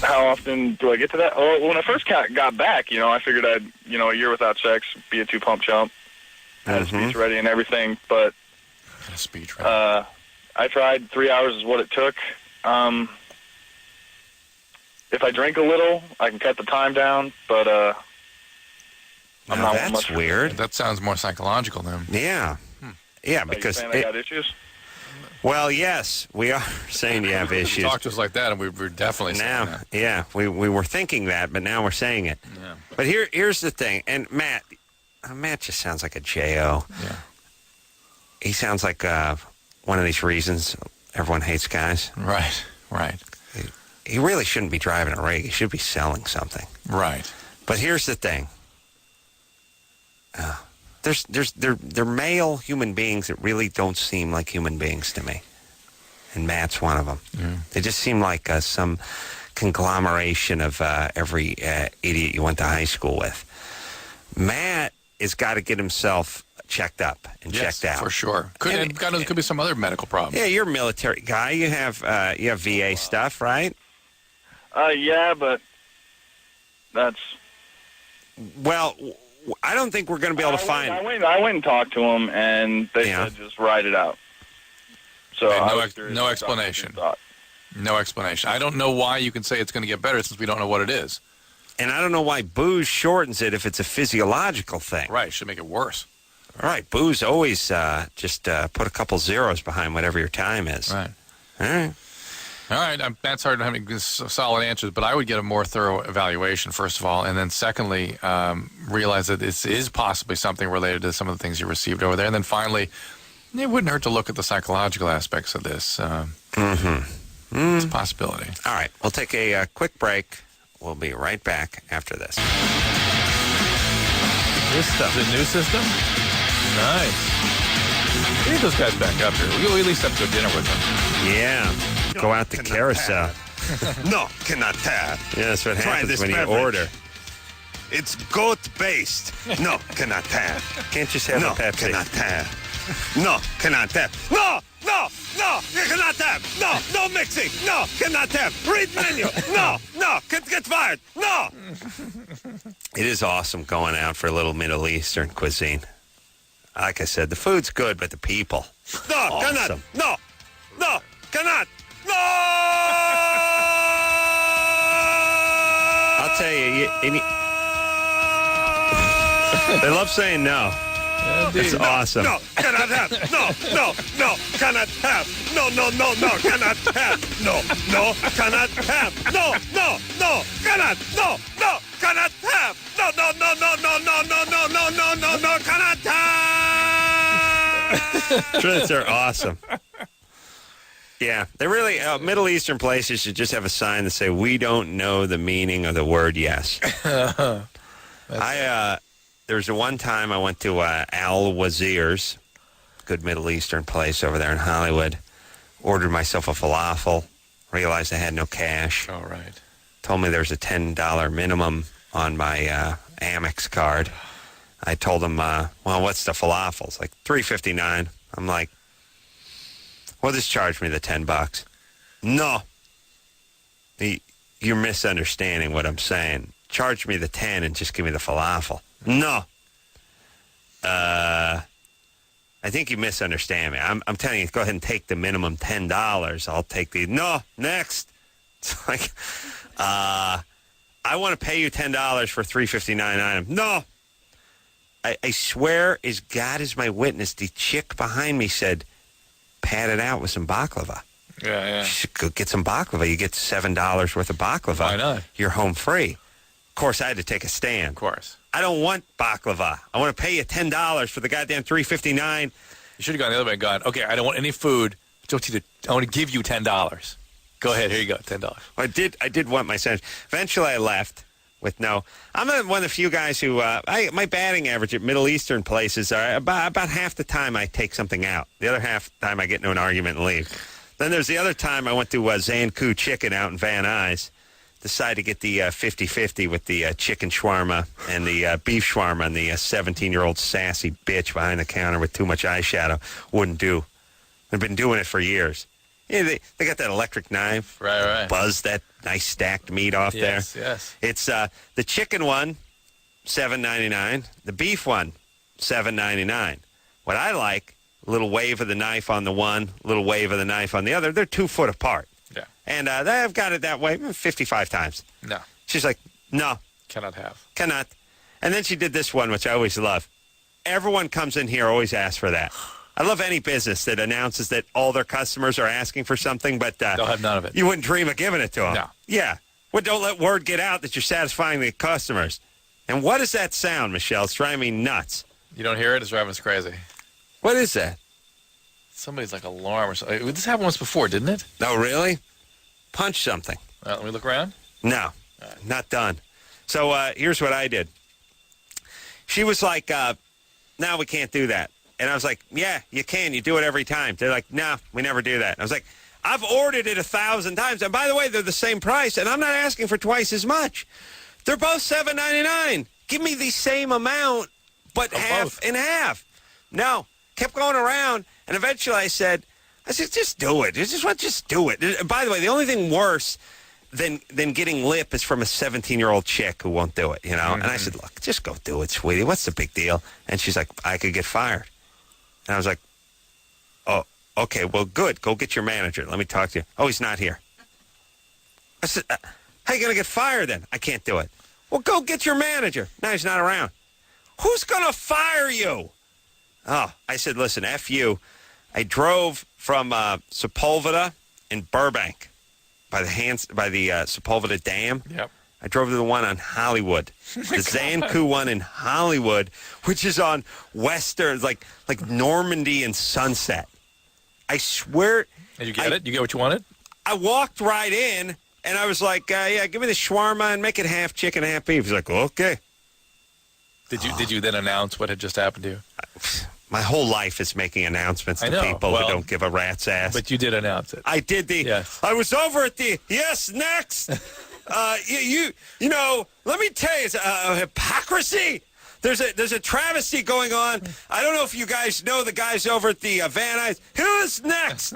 How often do I get to that? Well, when I first got back, I figured I'd, a year without sex, be a 2-pump chump, had a speech ready and everything, but a speech ready. I tried. 3 hours is what it took. If I drink a little, I can cut the time down, but I'm not that's much weird. That sounds more psychological then. Yeah. Yeah, because... I got issues? Well, yes, we are saying you have issues. You talk to us like that, and we're definitely saying that. Yeah, we were thinking that, but now we're saying it. Yeah. But here's the thing, and Matt just sounds like a J.O. Yeah. He sounds like one of these reasons everyone hates guys. Right. Right. He really shouldn't be driving a rig. He should be selling something. Right. But here's the thing. They're male human beings that really don't seem like human beings to me. And Matt's one of them. They just seem like some conglomeration of every idiot you went to high school with. Matt has got to get himself checked up and checked out. For sure. God knows, could be some other medical problem. Yeah, you're a military guy. You have VA stuff, right? Yeah, but that's... Well, I don't think we're going to be able to find... I went and talked to him, and they said just write it out. So no explanation. No explanation. I don't know why you can say it's going to get better since we don't know what it is. And I don't know why booze shortens it if it's a physiological thing. Right, should make it worse. All right, booze always just put a couple zeros behind whatever your time is. Right. All right. All right, that's hard to have solid answers, but I would get a more thorough evaluation, first of all, and then secondly, realize that this is possibly something related to some of the things you received over there. And then finally, it wouldn't hurt to look at the psychological aspects of this. It's a possibility. All right, we'll take a quick break. We'll be right back after this. This stuff. Is it a new system? Nice. We need those guys back up here. We'll at least have to go dinner with them. Yeah. Go out to Carolla. No, cannot have. Yeah, that's what Try happens this when you beverage. order. It's goat-based. No, cannot have. Can't just have no, a Pepsi. cannot have. No, cannot have. No, you cannot have. No mixing. No, cannot have. Read menu. No, get fired. No. It is awesome going out for a little Middle Eastern cuisine. Like I said, the food's good, but the people. No, awesome. cannot. No, cannot. No! I'll tell you, they love saying no. It's awesome. No, cannot have. No, cannot have. No, cannot have. No, cannot have. No, cannot. No, cannot have. No, cannot have. Truths are awesome. Yeah, they really, Middle Eastern places should just have a sign that say, we don't know the meaning of the word yes. There was one time I went to Al Wazir's, good Middle Eastern place over there in Hollywood, ordered myself a falafel, realized I had no cash. All right. Told me there's a $10 minimum on my Amex card. I told him, well, what's the falafel? It's like $3.59. I'm like, well, just charge me the $10. No. You're misunderstanding what I'm saying. Charge me the 10 and just give me the falafel. No. I think you misunderstand me. I'm telling you, go ahead and take the minimum $10. I'll take the... No, next. It's like, I want to pay you $10 for $3.59 item. No. I swear, as God is my witness, the chick behind me said, pat it out with some baklava. Yeah. You should go get some baklava. You get $7 worth of baklava. Why not? You're home free. Of course, I had to take a stand. Of course. I don't want baklava. I want to pay you $10 for the goddamn $3.59. You should have gone the other way and gone, okay, I don't want any food. I want to give you $10. Go ahead. Here you go, $10. Well, I did want my sandwich. Eventually, I left with no. I'm one of the few guys who my batting average at Middle Eastern places are about half the time I take something out. The other half the time I get into an argument and leave. Then there's the other time I went to Zanku Chicken out in Van Nuys. Decided to get the 50-50 with the chicken shawarma and the beef shawarma, and the 17-year-old sassy bitch behind the counter with too much eyeshadow wouldn't do. I've been doing it for years. Yeah, they got that electric knife. Right. Buzz that nice stacked meat off there. Yes. It's the chicken one, $7.99. The beef one, $7.99. What I like, a little wave of the knife on the one, little wave of the knife on the other. They're 2 foot apart. Yeah. And I've got it that way 55 times. No. She's like, no. Cannot have. Cannot. And then she did this one, which I always love. Everyone comes in here, always asks for that. I love any business that announces that all their customers are asking for something, but they'll have none of it. You wouldn't dream of giving it to them. No. Yeah. Well, don't let word get out that you're satisfying the customers. And what does that sound, Michelle? It's driving me nuts. You don't hear it? It's driving us crazy. What is that? Somebody's like alarm or something. This happened once before, didn't it? Oh, really? punch something. Let me look around. No, not done. So here's what I did. She was like, no, we can't do that. And I was like, yeah, you can. You do it every time. They're like, no, we never do that. I was like, I've ordered it 1,000 times. And by the way, they're the same price. And I'm not asking for twice as much. They're both $7.99. Give me the same amount, but half and half. No. Kept going around. And eventually I said, just do it. Just do it. By the way, the only thing worse than getting lip is from a 17-year-old chick who won't do it, you know? Mm-hmm. And I said, look, just go do it, sweetie. What's the big deal? And she's like, I could get fired. And I was like, oh, okay, well, good. Go get your manager. Let me talk to you. Oh, he's not here. I said, how are you going to get fired then? I can't do it. Well, go get your manager. No, he's not around. Who's going to fire you? Oh, I said, listen, F you. I drove from Sepulveda in Burbank by the Sepulveda Dam. Yep. I drove to the one on Hollywood, the Zanku one in Hollywood, which is on Western, like Normandy and Sunset. I swear. Did you get it? You get what you wanted? I walked right in, and I was like, yeah, give me the shawarma and make it half chicken, half beef. He's like, okay. Did you then announce what had just happened to you? My whole life is making announcements to people who don't give a rat's ass. But you did announce it. I did Yes. I was over at the yes next. You know. Let me tell you, it's hypocrisy. There's a travesty going on. I don't know if you guys know the guys over at the Van Nuys. Who's next?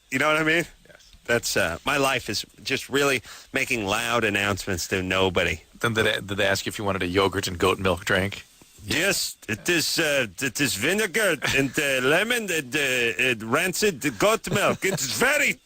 You know what I mean? Yes. That's my life is just really making loud announcements to nobody. Then did they ask you if you wanted a yogurt and goat milk drink? Yes, it is vinegar and lemon and rancid goat milk. It's very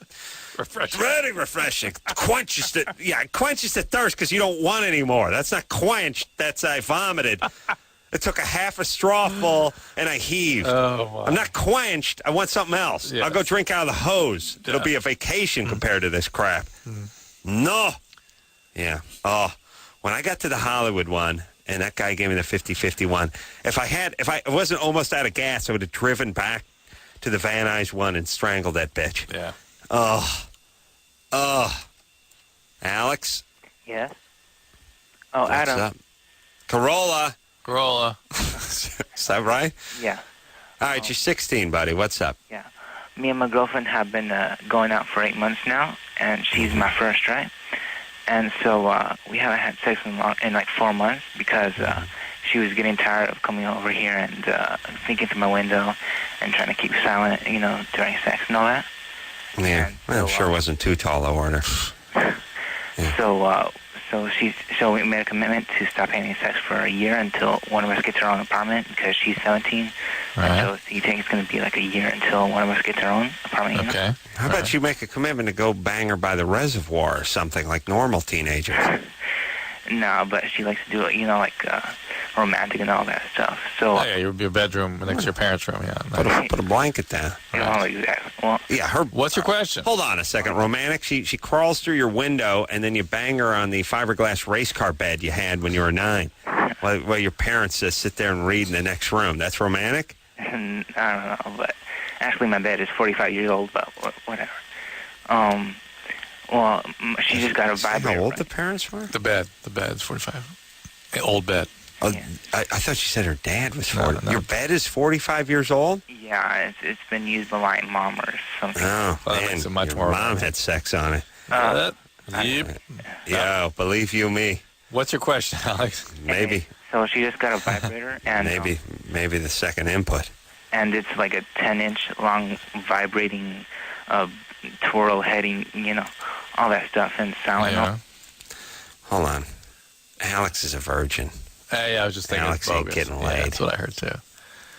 refreshing. Very refreshing. Quenches the thirst because you don't want any more. That's not quenched. That's I vomited. I took a half a straw full and I heaved. Oh, wow. I'm not quenched. I want something else. Yes. I'll go drink out of the hose. Yeah. It'll be a vacation compared to this crap. No. Yeah. Oh, when I got to the Hollywood one, and that guy gave me the 50-50 one. If I wasn't almost out of gas, I would have driven back to the Van Nuys one and strangled that bitch. Yeah. Alex? Yes? Oh, What's Adam. up? Carolla. Is that right? Yeah. All right, you're 16, buddy. What's up? Yeah. Me and my girlfriend have been going out for 8 months now, and she's my first, right? And so we haven't had sex in like 4 months because she was getting tired of coming over here and thinking through my window and trying to keep silent, you know, during sex and all that. Yeah, I'm sure it wasn't too tall a order. Yeah. So we made a commitment to stop having sex for a year until one of us gets our own apartment because she's 17. Right. And so you think it's going to be like a year until one of us gets our own apartment. You know? How about you make a commitment to go bang her by the reservoir or something like normal teenagers? No, but she likes to do it, you know, like romantic and all that stuff. So. Oh, yeah, your bedroom next to your parents' room, yeah. Put a blanket down. You know, like that. Well, yeah, what's your question? Hold on a second. Romantic? She crawls through your window, and then you bang her on the fiberglass race car bed you had when you were 9, while your parents sit there and read in the next room. That's romantic? I don't know, but actually my bed is 45 years old, but whatever. Well, she just got a vibrator. How old the parents were? The bed's 45. An old bed. Oh, yeah. I thought she said her dad was 40. No. Your bed is 45 years old? Yeah, it's been used by my mom or something. Oh, well, man, makes it much your more mom had sex on it. Yep. Yeah, believe you me. What's your question, Alex? Maybe. So she just got a vibrator, and maybe the second input. And it's like a 10-inch long vibrating twirl heading, you know, all that stuff and sound. Yeah. Hold on. Alex is a virgin. Hey, I was just thinking Alex ain't getting laid. Yeah, that's what I heard too.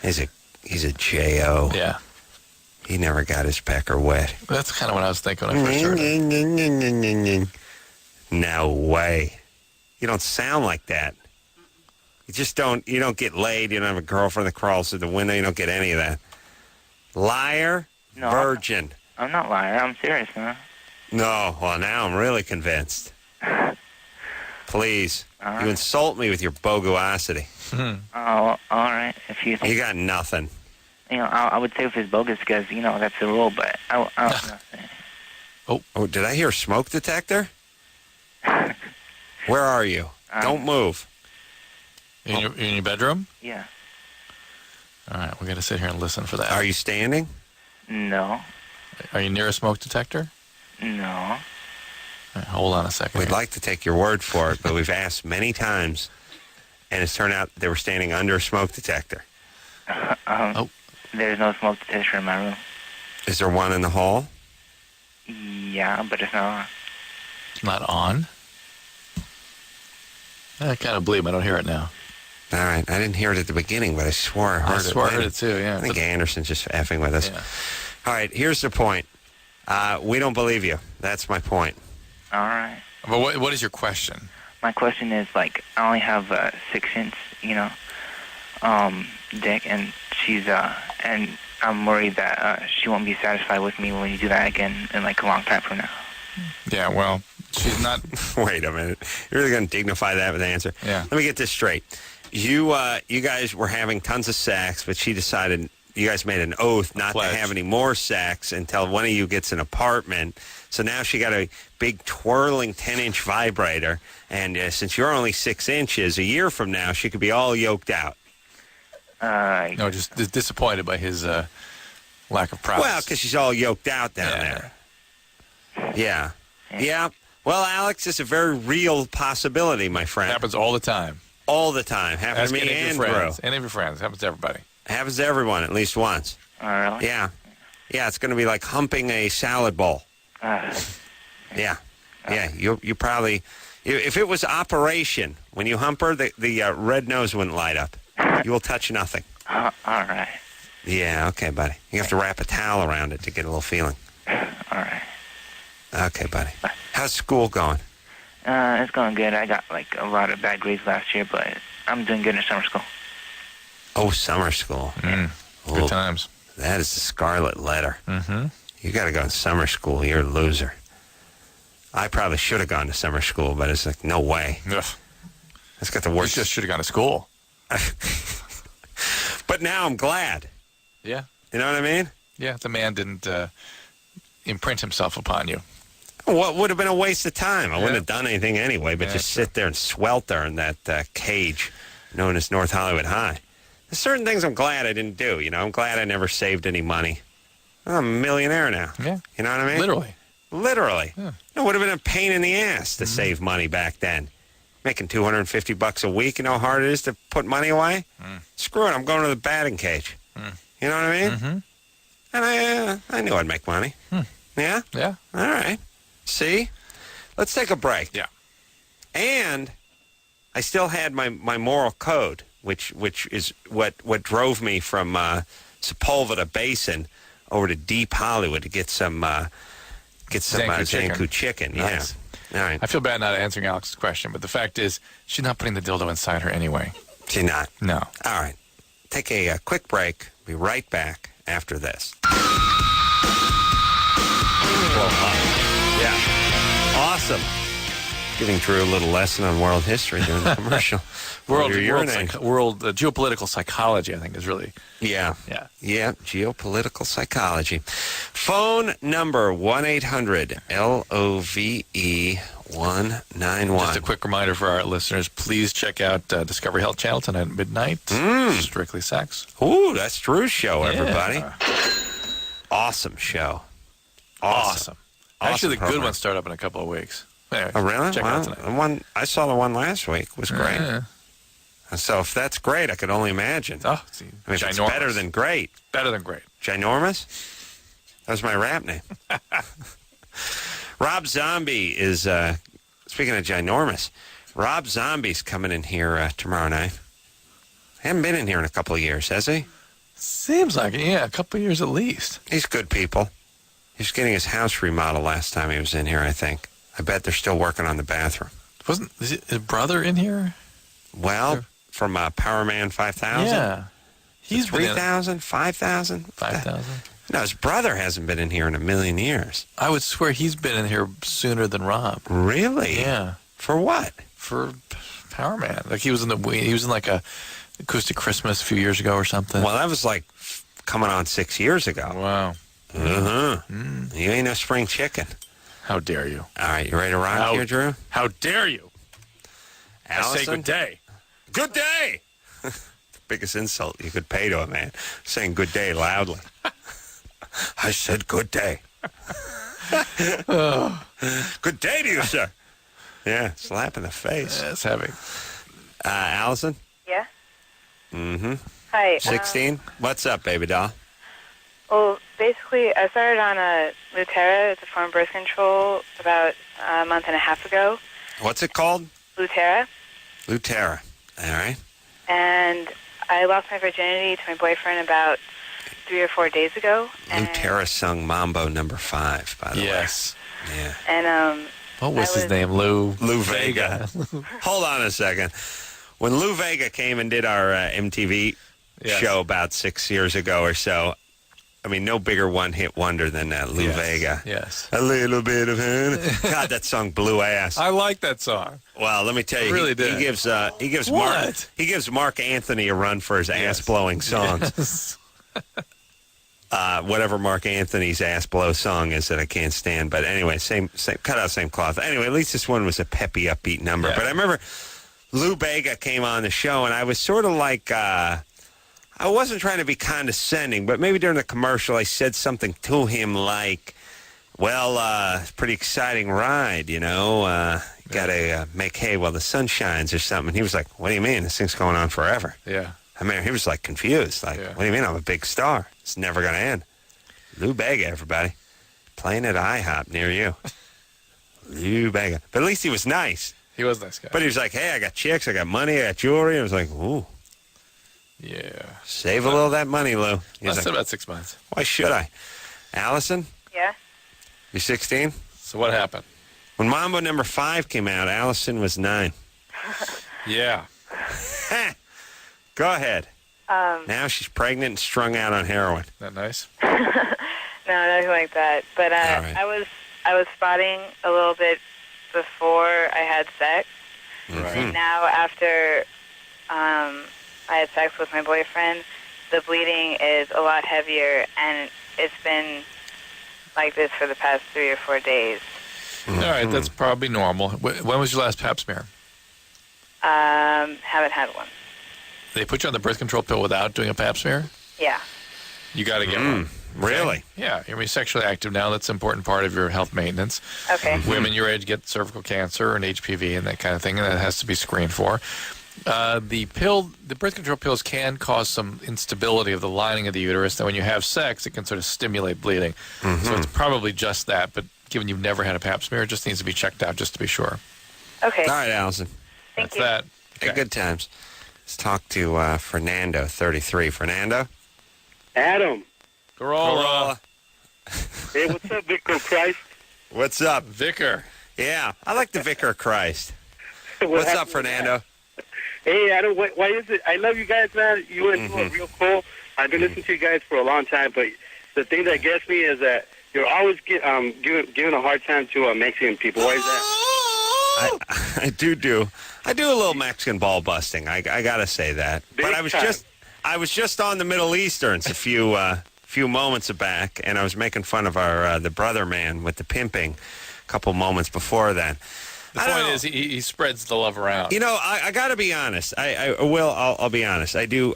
He's a J.O. Yeah. He never got his pecker wet. That's kind of what I was thinking when I first heard it. No way. You don't sound like that. You don't get laid. You don't have a girlfriend that crawls through the window. You don't get any of that. Liar, no, virgin. I'm not lying. I'm serious, man. No, well, now I'm really convinced. Please. Right. You insult me with your boguosity. Oh, all right. If you think... You got nothing. You know, I would say if it's bogus because, you know, that's the rule, but I don't know. Oh, did I hear smoke detector? Where are you? Don't move. In your bedroom? Yeah. All right, we got to sit here and listen for that. Are you standing? No. Are you near a smoke detector? No. All right, hold on a second. We'd here. like to take your word for it, but we've asked many times, and it's turned out they were standing under a smoke detector. There's no smoke detector in my room. Is there one in the hall? Yeah, but it's not on. It's not on? I kind of believe him. I don't hear it now. All right. I didn't hear it at the beginning, but I swore I heard it. I swore I later. heard it too, yeah. I think Anderson's just effing with us. Yeah. All right. Here's the point. We don't believe you. That's my point. All right. But what is your question? My question is, like, I only have 6 inch, dick, and she's, and I'm worried that she won't be satisfied with me when you do that again in, like, a long time from now. Yeah, well, she's not... Wait a minute. You're really going to dignify that with an answer? Yeah. Let me get this straight. You guys were having tons of sex, but she decided, you guys made an oath not to have any more sex until one of you gets an apartment. So now she got a big twirling 10-inch vibrator, and since you're only 6 inches, a year from now she could be all yoked out. No, just disappointed by his lack of prowess. Well, because she's all yoked out down there. Yeah. Yeah. Well, Alex, it's a very real possibility, my friend. Happens all the time. All the time. Happens to me and Drew. Any of your friends. Happens to everybody. Happens to everyone at least once. Oh, really? Yeah. Yeah, it's going to be like humping a salad bowl. Yeah. Yeah, you probably... If it was operation, when you hump her, the red nose wouldn't light up. You will touch nothing. All right. Yeah, okay, buddy. You have to wrap a towel around it to get a little feeling. All right. Okay, buddy. How's school going? It's going good. I got, like, a lot of bad grades last year, but I'm doing good in summer school. Oh, summer school. Good times. That is the scarlet letter. Mm-hmm. You got to go to summer school. You're a loser. I probably should have gone to summer school, but it's like, no way. Ugh. That's got the worst. You just should have gone to school. But now I'm glad. Yeah. You know what I mean? Yeah, the man didn't imprint himself upon you. What would have been a waste of time? I wouldn't have done anything anyway, but just sit there and swelter in that cage known as North Hollywood High. There's certain things I'm glad I didn't do. I'm glad I never saved any money. I'm a millionaire now. Yeah. You know what I mean? Literally. Yeah. It would have been a pain in the ass to save money back then. Making $250 a week, you know how hard it is to put money away? Screw it, I'm going to the batting cage. You know what I mean? Mm-hmm. And I knew I'd make money. Yeah? Yeah. All right. See? Let's take a break. Yeah. And I still had my moral code, which is what drove me from Sepulveda Basin over to Deep Hollywood to get some Zanku chicken. Nice. Yeah. All right. I feel bad not answering Alex's question, but the fact is she's not putting the dildo inside her anyway. She's not. No. All right. Take a quick break. Be right back after this. Yeah. Awesome. Giving Drew a little lesson on world history during the commercial. World geopolitical psychology, I think, is really... Yeah. Yeah. Yeah, geopolitical psychology. Phone number 1-800-LOVE-191. Just a quick reminder for our listeners, please check out Discovery Health Channel tonight at midnight. Strictly Sex. Ooh, that's Drew's show, everybody. Awesome show. Awesome. Actually, the program. good ones start up in a couple of weeks. Anyway, Oh, really? check it out tonight. I saw the one last week. Was great. So if that's great, I could only imagine. Oh, see, I mean, if it's better than great. Better than great. Ginormous? That was my rap name. Rob Zombie is, speaking of ginormous, Rob Zombie's coming in here tomorrow night. Hasn't been in here in a couple of years, has he? Seems like it, yeah, a couple of years at least. He's good people. He was getting his house remodeled last time he was in here, I think. I bet they're still working on the bathroom. Is his brother in here? Well, from Power Man 5000? Yeah. He's 3,000, 5,000? 5,000? No, his brother hasn't been in here in a million years. I would swear he's been in here sooner than Rob. Really? Yeah. For what? For Power Man. Like he was in like a Acoustic Christmas a few years ago or something. Well, that was like coming on 6 years ago. Wow. You ain't no spring chicken. How dare you? All right, you ready to rock here, Drew? How dare you? Allison? I say good day. Good day! The biggest insult you could pay to a man, saying good day loudly. I said good day. Good day to you, sir. Yeah, slap in the face. That's heavy. Allison? Yeah? Mm-hmm. Hi. 16? What's up, baby doll? Well, basically, I started on a Lutera. It's a form of birth control about a month and a half ago. What's it called? Lutera. Lutera. All right. And I lost my virginity to my boyfriend about 3 or 4 days ago. Lutera sung Mambo number 5, by the way. Yes. Yeah. And, what was his name? Lou Vega. Hold on a second. When Lou Vega came and did our MTV show about 6 years ago or so, I mean, no bigger one-hit wonder than Lou Vega. Yes. A little bit of honey. God, that song blew ass. I like that song. Well, let me tell you, really did. He gives Mark Anthony a run for his ass-blowing songs. Yes. Whatever Mark Anthony's ass blow song is that I can't stand. But anyway, same cut out, same cloth. Anyway, at least this one was a peppy, upbeat number. Yeah. But I remember Lou Bega came on the show, and I was sort of like, I wasn't trying to be condescending, but maybe during the commercial I said something to him like, well, it's a pretty exciting ride, you know. You got to make hay while the sun shines or something. And he was like, what do you mean? This thing's going on forever. Yeah. I mean, he was like confused. Like, what do you mean? I'm a big star. It's never going to end. Lou Bega, everybody. Playing at IHOP near you. Lou Bega. But at least he was nice. He was a nice guy. But he was like, hey, I got chicks, I got money, I got jewelry. I was like, ooh. Yeah. Save a little of that money, Lou. That's about 6 months. Why should I? Allison? Yeah? You're 16? So what happened? When Mambo number 5 came out, Allison was 9. Yeah. Go ahead. Now she's pregnant and strung out on heroin. Isn't that nice? No, nothing like that. But right. I was spotting a little bit before I had sex. Mm-hmm. And now after I had sex with my boyfriend, the bleeding is a lot heavier, and it's been like this for the past 3 or 4 days. All right, that's probably normal. When was your last pap smear? Haven't had one. They put you on the birth control pill without doing a pap smear? Yeah. You got to get one. Really? Yeah, you're sexually active now. That's an important part of your health maintenance. Okay. Women your age get cervical cancer and HPV and that kind of thing, and that has to be screened for. The birth control pills can cause some instability of the lining of the uterus. That when you have sex, it can sort of stimulate bleeding. So it's probably just that. But given you've never had a pap smear, it just needs to be checked out just to be sure. Okay. All right, Allison. Thank you. That. Okay. Good times. Let's talk to Fernando, 33. Fernando? Adam. Carolla. Hey, what's up, Vicar Christ? What's up? Vicar. Yeah, I like the Vicar of Christ. What's up, Fernando? Hey, Adam, why is it? I love you guys, man. You and you are real cool. I've been listening to you guys for a long time, but the thing that gets me is that you're always giving a hard time to Mexican people. Why is that? I do a little Mexican ball busting. I gotta say that. Big But time. I was just on the Middle Easterns a few moments back, and I was making fun of our the brother man with the pimping a couple moments before that. The point is, he spreads the love around. You know, I got to be honest. I'll be honest. I do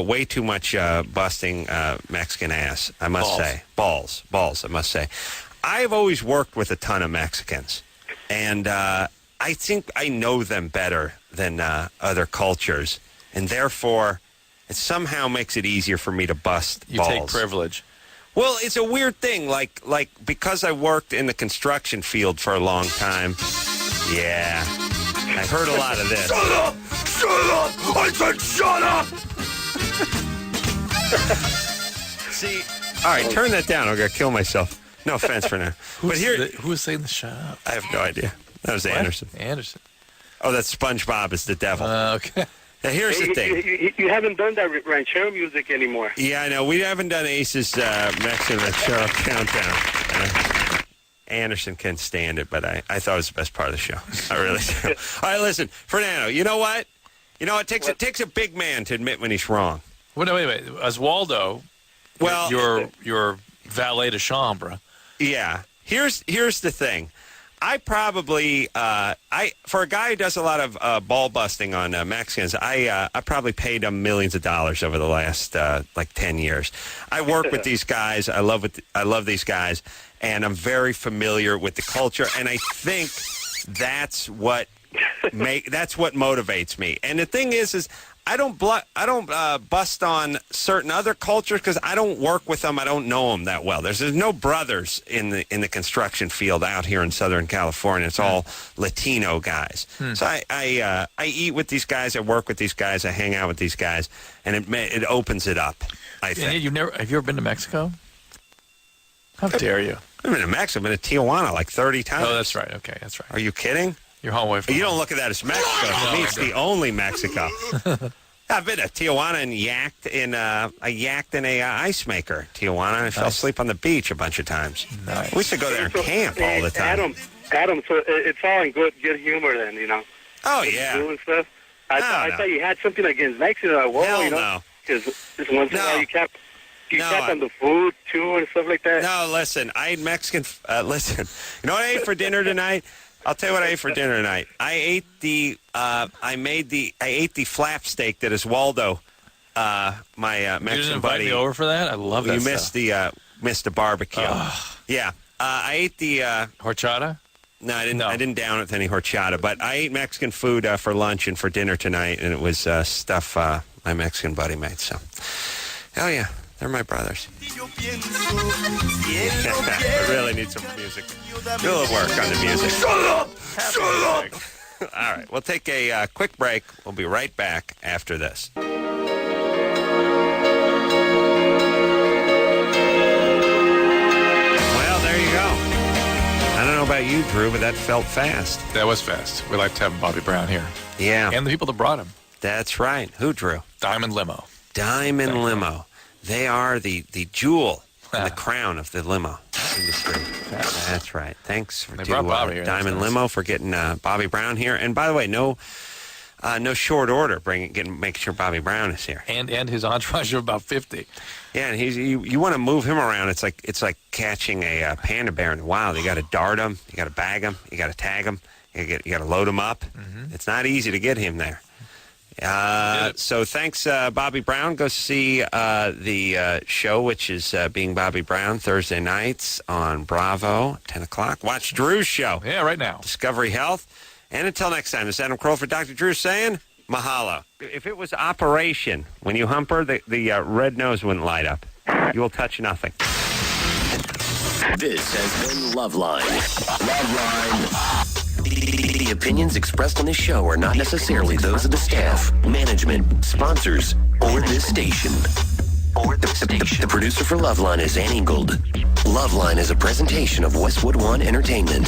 way too much busting Mexican ass. I must say, balls. I must say, I've always worked with a ton of Mexicans, and I think I know them better than other cultures, and therefore, it somehow makes it easier for me to bust balls. You take privilege. Well, it's a weird thing. Like because I worked in the construction field for a long time. Yeah, I've heard a lot of this. Shut up! Shut up! I said shut up! See, all right, turn that down. I'm going to kill myself. No offense for now. But here, who was saying the shut up? I have no idea. That was Anderson. Anderson. Oh, that's SpongeBob is the devil. Okay. Now, here's the thing. You haven't done that ranchero music anymore. Yeah, I know. We haven't done Ace's Mexican Ranchero Countdown. Anderson can't stand it, but I thought it was the best part of the show. I really do. All right, listen, Fernando, you know what? You know, it takes a big man to admit when he's wrong. Well, no, wait. Oswaldo, well, your valet de chambre. Yeah. Here's the thing. I probably for a guy who does a lot of ball busting on Mexicans, I probably paid him millions of dollars over the last 10 years. I work with these guys. I love these guys, and I'm very familiar with the culture. And I think that's what motivates me. And the thing is I don't bust on certain other cultures because I don't work with them. I don't know them that well. There's no brothers in the construction field out here in Southern California. It's all Latino guys. So I eat with these guys. I work with these guys. I hang out with these guys, and it opens it up. I think. Have you ever been to Mexico? How dare you? I've been to Mexico. I've been to Tijuana like 30 times. Oh, that's right. Okay, that's right. Are you kidding? You're home away from You home. don't look at that as Mexico. To me, it's the only Mexico. I've been to Tijuana and I yacked in a ice maker. Tijuana. I fell asleep on the beach a bunch of times. Nice. We used to go there and camp all the time. Adam, so it's all in good humor then, you know. Oh yeah. Doing stuff. I thought you had something against Mexico. Like, whoa, Hell you know, no. because this once in a while you kept on the food too and stuff like that. No, listen. I ate Mexican. Listen. You know what I ate for dinner tonight? I'll tell you what I ate for dinner tonight. I ate the flap steak that is Waldo, my Mexican you didn't invite buddy. me over for that? I love that. You stuff. missed the barbecue. Yeah. I ate the horchata. No, I didn't. I didn't down it with any horchata, but I ate Mexican food for lunch and for dinner tonight, and it was stuff my Mexican buddy made. So, hell yeah. They're my brothers. I really need some music. Do a little work on the music. Shut up! Shut up! All right, we'll take a quick break. We'll be right back after this. Well, there you go. I don't know about you, Drew, but that felt fast. That was fast. We like to have Bobby Brown here. Yeah. And the people that brought him. That's right. Who, Drew? Diamond Limo. Diamond Limo. They are the jewel and the crown of the limo industry. That's right. Thanks to Bobby here. Diamond Limo for getting Bobby Brown here. And by the way, no short order making sure Bobby Brown is here. And his entourage of about 50. Yeah, and you want to move him around. It's like catching a panda bear in the wild. You got to dart him, you got to bag him, you got to tag him, you got to load him up. Mm-hmm. It's not easy to get him there. So thanks, Bobby Brown. Go see the show, which is Being Bobby Brown, Thursday nights on Bravo, 10 o'clock. Watch Drew's show. Yeah, right now. Discovery Health. And until next time, this is Adam Carolla for Dr. Drew saying, mahalo. If it was Operation, when you hump her, the red nose wouldn't light up. You will touch nothing. This has been Loveline. Loveline. The opinions expressed on this show are not necessarily those of the staff, management, sponsors, or this station. The producer for Loveline is Ann Ingold. Loveline is a presentation of Westwood One Entertainment.